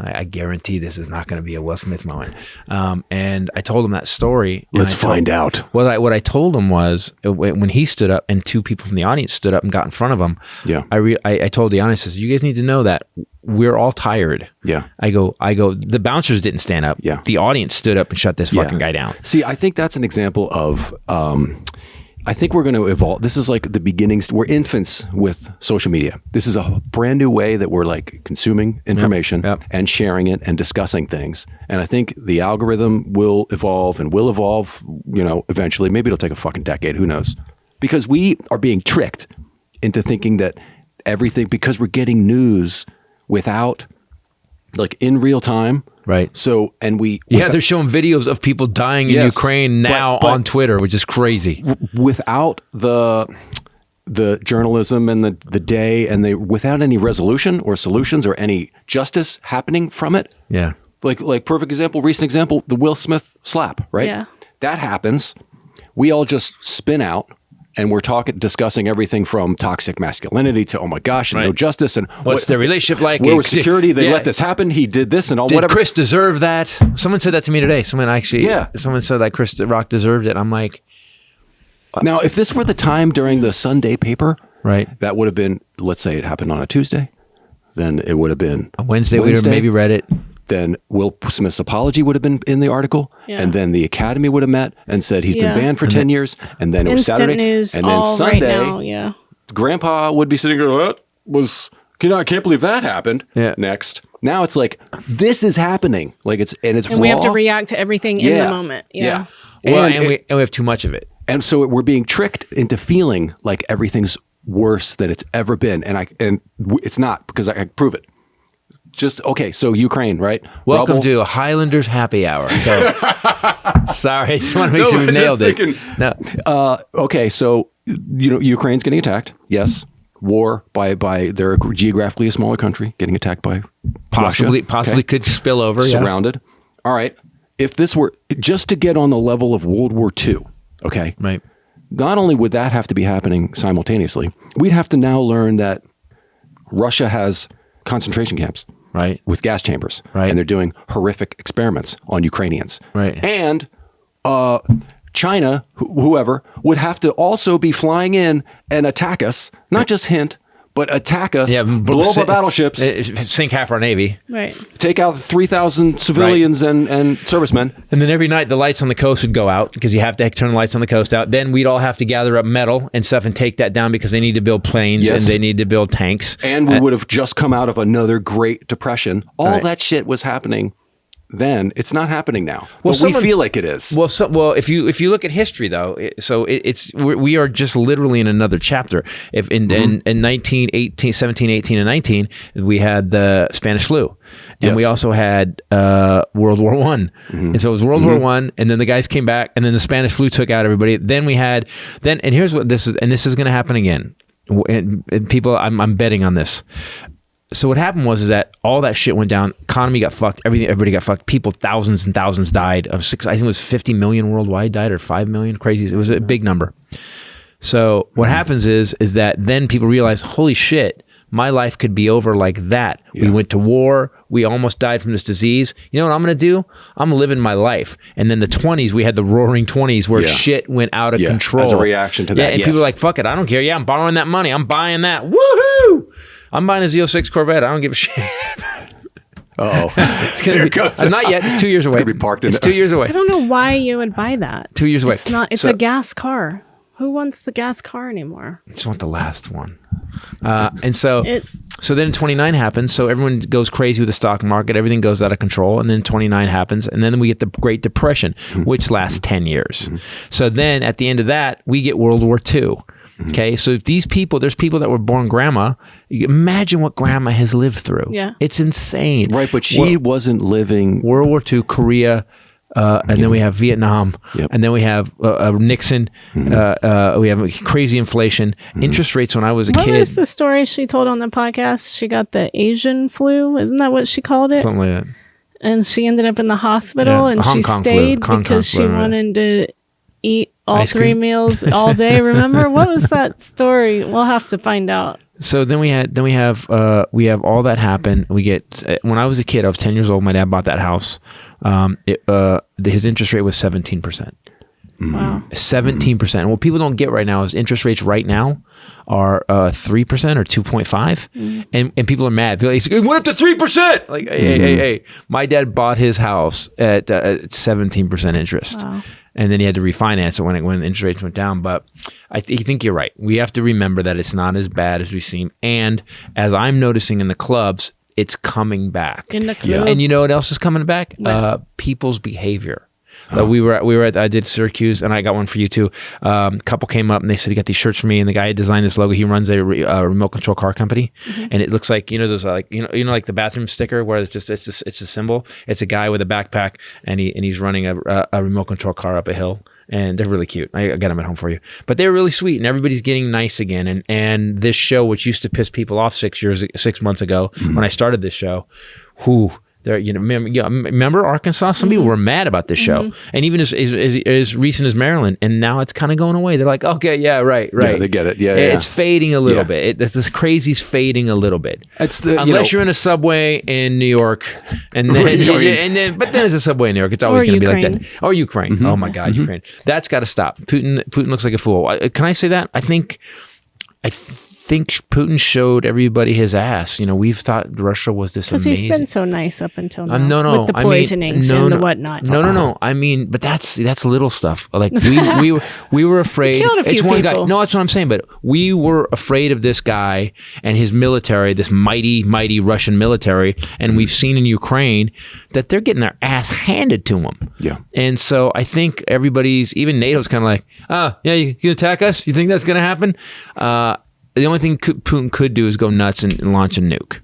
I guarantee this is not going to be a Will Smith moment. And I told him that story. Let's find out. What I told him was when he stood up and 2 people from the audience stood up and got in front of him. Yeah. I told the audience, you guys need to know that we're all tired. Yeah. I go. The bouncers didn't stand up. Yeah. The audience stood up and shut this fucking guy down. See, I think that's an example of. I think we're going to evolve. This is like the beginnings. We're infants with social media. This is a brand new way that we're like consuming information and sharing it and discussing things. And I think the algorithm will evolve and will evolve, eventually. Maybe it'll take a fucking decade. Who knows? Because we are being tricked into thinking that everything, because we're getting news without, like in real time. Right. So, and they're showing videos of people dying in Ukraine now on Twitter, which is crazy. Without the journalism and the day and without any resolution or solutions or any justice happening from it. Yeah. Like recent example, the Will Smith slap, right? Yeah. That happens. We all just spin out and we're discussing everything from toxic masculinity to, oh my gosh, and no justice. And what's their relationship like? Where was security? They let this happen. He did this and all. Did Chris deserve that? Someone said that to me today. Someone said that Chris Rock deserved it. I'm like, now, if this were the time during the Sunday paper, right, that would have been, let's say it happened on a Tuesday, then it would have been a Wednesday. We'd have maybe read it. Then Will Smith's apology would have been in the article, and then the Academy would have met and said he's been banned for 10 years, and then it was Saturday, news and then Sunday, right now, Grandpa would be sitting there, I can't believe that happened. Yeah. Next. Now it's like, this is happening. Like and we have to react to everything in the moment. Yeah. Well, and we have too much of it. And so we're being tricked into feeling like everything's worse than it's ever been. And it's not, because I can prove it. So Ukraine, right? Welcome to Highlanders Happy Hour. So, sorry, I just want to make sure we nailed it. Okay, so Ukraine's getting attacked. Yes, war by they're geographically a smaller country getting attacked by possibly Russia. Could spill over. Surrounded. All right. If this were just to get on the level of World War II, okay, right. Not only would that have to be happening simultaneously, we'd have to now learn that Russia has concentration camps. Right. With gas chambers. Right. And they're doing horrific experiments on Ukrainians. Right. And China, whoever, would have to also be flying in and attack us, not just hint, but attack us, blow up our battleships. Sink half our Navy. Right. Take out 3,000 civilians and servicemen. And then every night the lights on the coast would go out because you have to turn the lights on the coast out. Then we'd all have to gather up metal and stuff and take that down because they need to build planes and they need to build tanks. And we would have just come out of another Great Depression. All that shit was happening then. It's not happening now. Well, we feel like it is. Well, if you look at history though, we are just literally in another chapter. If in 1918, 17, 18, and 19, we had the Spanish flu, and we also had World War I, and so it was World War I, and then the guys came back, and then the Spanish flu took out everybody. Then we had and here's what this is, and this is going to happen again. And people, I'm betting on this. So what happened was that all that shit went down. Economy got fucked. Everybody got fucked. People, thousands and thousands died. I think it was 50 million worldwide died, or 5 million. Crazy. It was a big number. So what happens is that then people realize, holy shit, my life could be over like that. Yeah. We went to war. We almost died from this disease. You know what I'm going to do? I'm living my life. And then the 20s, we had the roaring 20s where shit went out of control. As a reaction to that. Yeah, and people are like, fuck it. I don't care. Yeah, I'm borrowing that money. I'm buying that. Woohoo! I'm buying a Z06 Corvette. I don't give a shit. It's gonna be not yet. It's 2 years away. It's gonna be parked in. It's 2 years away. I don't know why you would buy that. 2 years away. It's not. It's a gas car. Who wants the gas car anymore? I just want the last one. And so then 29 happens. So everyone goes crazy with the stock market. Everything goes out of control. And then 29 happens. And then we get the Great Depression, which lasts 10 years. So then at the end of that, we get World War II. Okay, so if there's people that were born grandma, imagine what grandma has lived through. Yeah. It's insane. Right, but she wasn't living... World War II, Korea, and then we have Vietnam, and then we have Nixon, we have crazy inflation, interest rates when I was a kid. What was the story she told on the podcast? She got the Asian flu, isn't that what she called it? Something like that. And she ended up in the hospital, and she stayed because she wanted to eat all three meals all day. Remember, what was that story? We'll have to find out. So then we have all that happen. We get when I was a kid, I was 10 years old. My dad bought that house. His interest rate was 17%. Wow, 17%. What people don't get right now is interest rates right now are 3% or 2.5, and people are mad. They're like, it went up to 3%. Like, hey, my dad bought his house at 17% interest. Wow. And then he had to refinance it when interest rates went down. But I think you're right. We have to remember that it's not as bad as we seem. And as I'm noticing in the clubs, it's coming back. In the club. And you know what else is coming back? People's behavior. We were at, I did Syracuse, and I got one for you too. A couple came up and they said, "You got these shirts for me." And the guy had designed this logo. He runs a remote control car company, and it looks like those like like the bathroom sticker where it's a symbol. It's a guy with a backpack, and he's running a remote control car up a hill. And they're really cute. I got them at home for you. But they're really sweet, and everybody's getting nice again. And this show, which used to piss people off 6 months ago when I started this show, There, remember Arkansas? Some people were mad about this show, and even as recent as Maryland, and now it's kind of going away. They're like, okay, yeah, right. Yeah, they get it. Yeah, it's fading a little bit. This crazy's fading a little bit. It's unless you're in a subway in New York, and then but then there's a subway in New York. It's always going to be like that. Or Ukraine. Oh my God, Ukraine. That's got to stop. Putin looks like a fool. Can I say that? I think Putin showed everybody his ass. We've thought Russia was this amazing. Because he's been so nice up until now. No. With the poisonings and the whatnot. No. I mean, but that's little stuff. Like we were afraid. He killed a few it's one people. guy. No, that's what I'm saying. But we were afraid of this guy and his military, this mighty, mighty Russian military. And we've seen in Ukraine that they're getting their ass handed to them. Yeah. And so I think even NATO's kind of like, you can attack us? You think that's going to happen? The only thing Putin could do is go nuts and launch a nuke.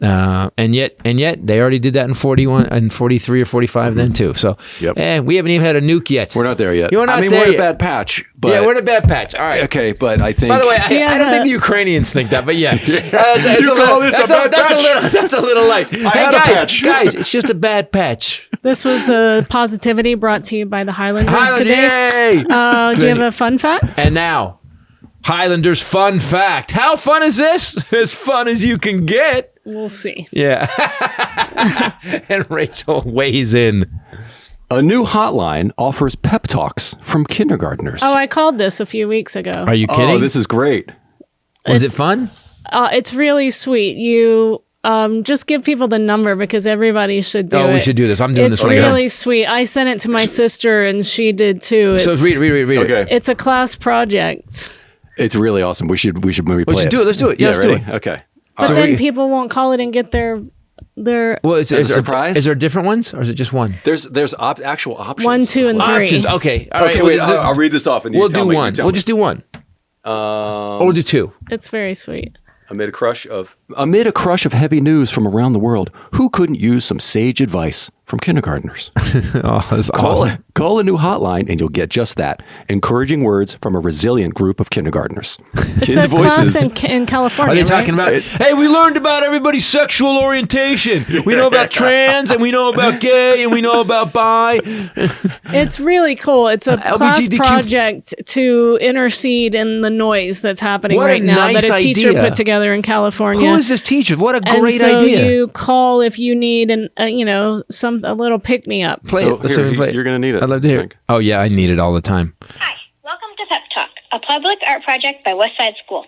And yet they already did that in 41 and 43 or 45 then too. So we haven't even had a nuke yet. We're not there yet. We're not there we're in yet. a bad patch. But we're in a bad patch. All right. Okay, but I think. By the way, I don't think the Ukrainians think that, but yeah. You call this a bad patch? That's a little light. Guys, it's just a bad patch. This was Positivity brought to you by the Highlander Yay! today. Do you have a fun fact? And now, Highlanders fun fact. How fun is this? As fun as you can get. We'll see. Yeah. And Rachel weighs in. A new hotline offers pep talks from kindergartners. Oh, I called this a few weeks ago. Are you kidding? Oh, this is great. Was it fun? It's really sweet. You just give people the number because everybody should do it. Oh, we should do this. I'm doing this right now. right It's really sweet. I sent it to my sister and she did too. So read Okay. it. It's a class project. It's really awesome. We should maybe play it. Let's do it. Yeah, let's do ready? it. Okay. But then people won't call it and get their. Well, is a surprise? Is there different ones or is it just one? There's actual options. 1, 2, and 3. Options. Okay. All right. Okay, wait. I'll read this off and you we'll tell do me. one. We'll just do one. Or we'll do two. It's very sweet. Amid a crush of heavy news from around the world, who couldn't use some sage advice from kindergartners? That's awesome. Call a new hotline and you'll get just that. Encouraging words from a resilient group of kindergartners. It's a class in California. Are they talking about, hey, we learned about everybody's sexual orientation. We know about trans and we know about gay and we know about bi. It's really cool. It's a class LGBTQ project to intercede in the noise that's happening What a right now nice that a teacher idea. put together in California. Who is this teacher? What a and great so idea. you call if you need a little pick me up. Play So it. Let's see if we here, play it. you're gonna need it. I'd love to hear it. Oh, yeah, I need it all the time. Hi, welcome to Pep Talk, a public art project by Westside School.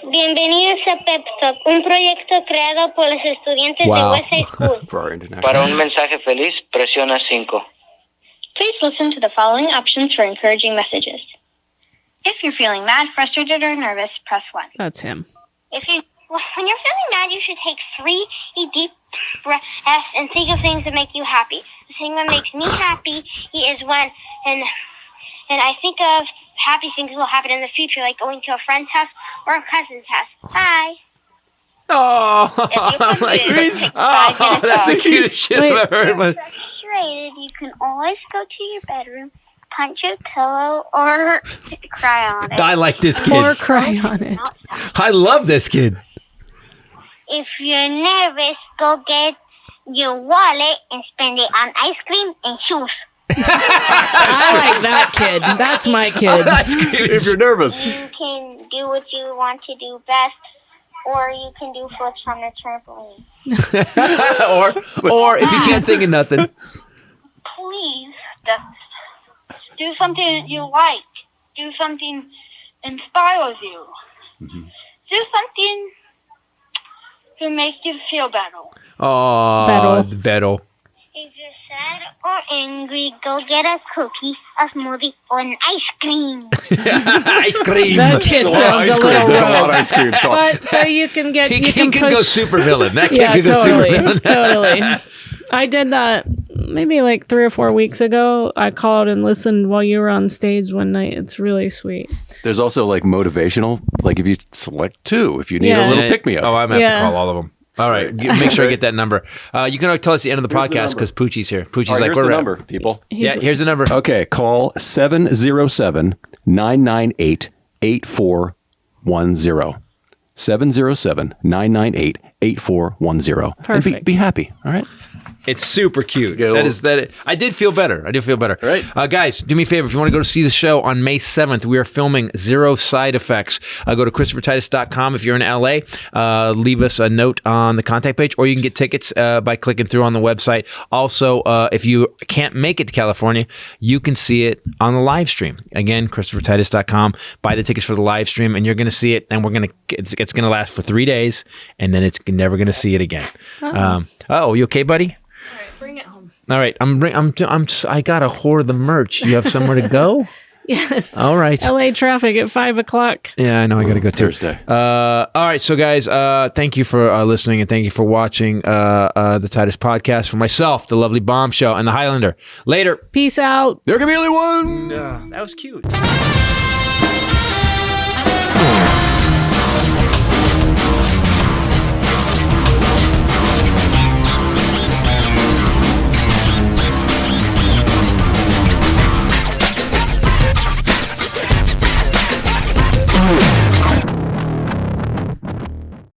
Bienvenidos a Pep Talk, un proyecto creado por los estudiantes de Westside School. For our international. Para un mensaje feliz, presiona 5. Please listen to the following options for encouraging messages. If you're feeling mad, frustrated, or nervous, press 1. That's him. When you're feeling mad, you should take 3 deep breaths and think of things that make you happy. The thing that makes me happy is when, and I think of happy things will happen in the future, like going to a friend's house or a cousin's house. Bye. Oh, Take that's the cutest shit I've ever heard. If you're frustrated, you can always go to your bedroom, punch your pillow, or cry on it. I like this kid. Or cry on it. I love this kid. If you're nervous, go get your wallet and spend it on ice cream and shoes. I like that kid. That's my kid. Ice cream. If you're nervous. You can do what you want to do best, or you can do flips from the trampoline. or if you can't think of nothing. Please, just do something that you like. Do something that inspires you. Do something to make you feel better. Oh, Vettel. If you're sad or angry, go get a cookie, a smoothie, or an ice cream. Ice cream. That kid sounds a little There's a lot of weird. ice cream. So But so you can get He you can can go push. super villain. That kid Yeah, can go super villain. totally. I did that maybe like 3 or 4 weeks ago. I called and listened while you were on stage one night. It's really sweet. there's also like motivational. Like if you select 2, if you need Yeah. a little pick me up. Oh, I'm going to have to Yeah. call all of them. All right. Make sure I get that number. You can tell us the end of the Here's the podcast number. because Poochie's here. Poochie's All right, like, here's we're the at- number, people. Yeah, here's the number. Okay, call 707-998-8410. 707-998-8410. And Perfect. be happy, all right? It's super cute. Yeah, I did feel better. Right. Guys, do me a favor. If you want to go to see the show on May 7th, we are filming Zero Side Effects. Go to ChristopherTitus.com if you're in LA. Leave us a note on the contact page, or you can get tickets by clicking through on the website. Also, if you can't make it to California, you can see it on the live stream. Again, ChristopherTitus.com. Buy the tickets for the live stream, and you're going to see it, and it's going to last for 3 days, and then it's never going to see it again. You okay, buddy? All right, bring it home. All right, I got to hoard the merch. You have somewhere to go? Yes. All right. LA traffic at 5:00. Yeah, I know. I got to go too. Thursday. All right, so guys, thank you for listening, and thank you for watching the Titus Podcast. For myself, the lovely Bombshell, and the Highlander. Later. Peace out. There can be only one. That was cute.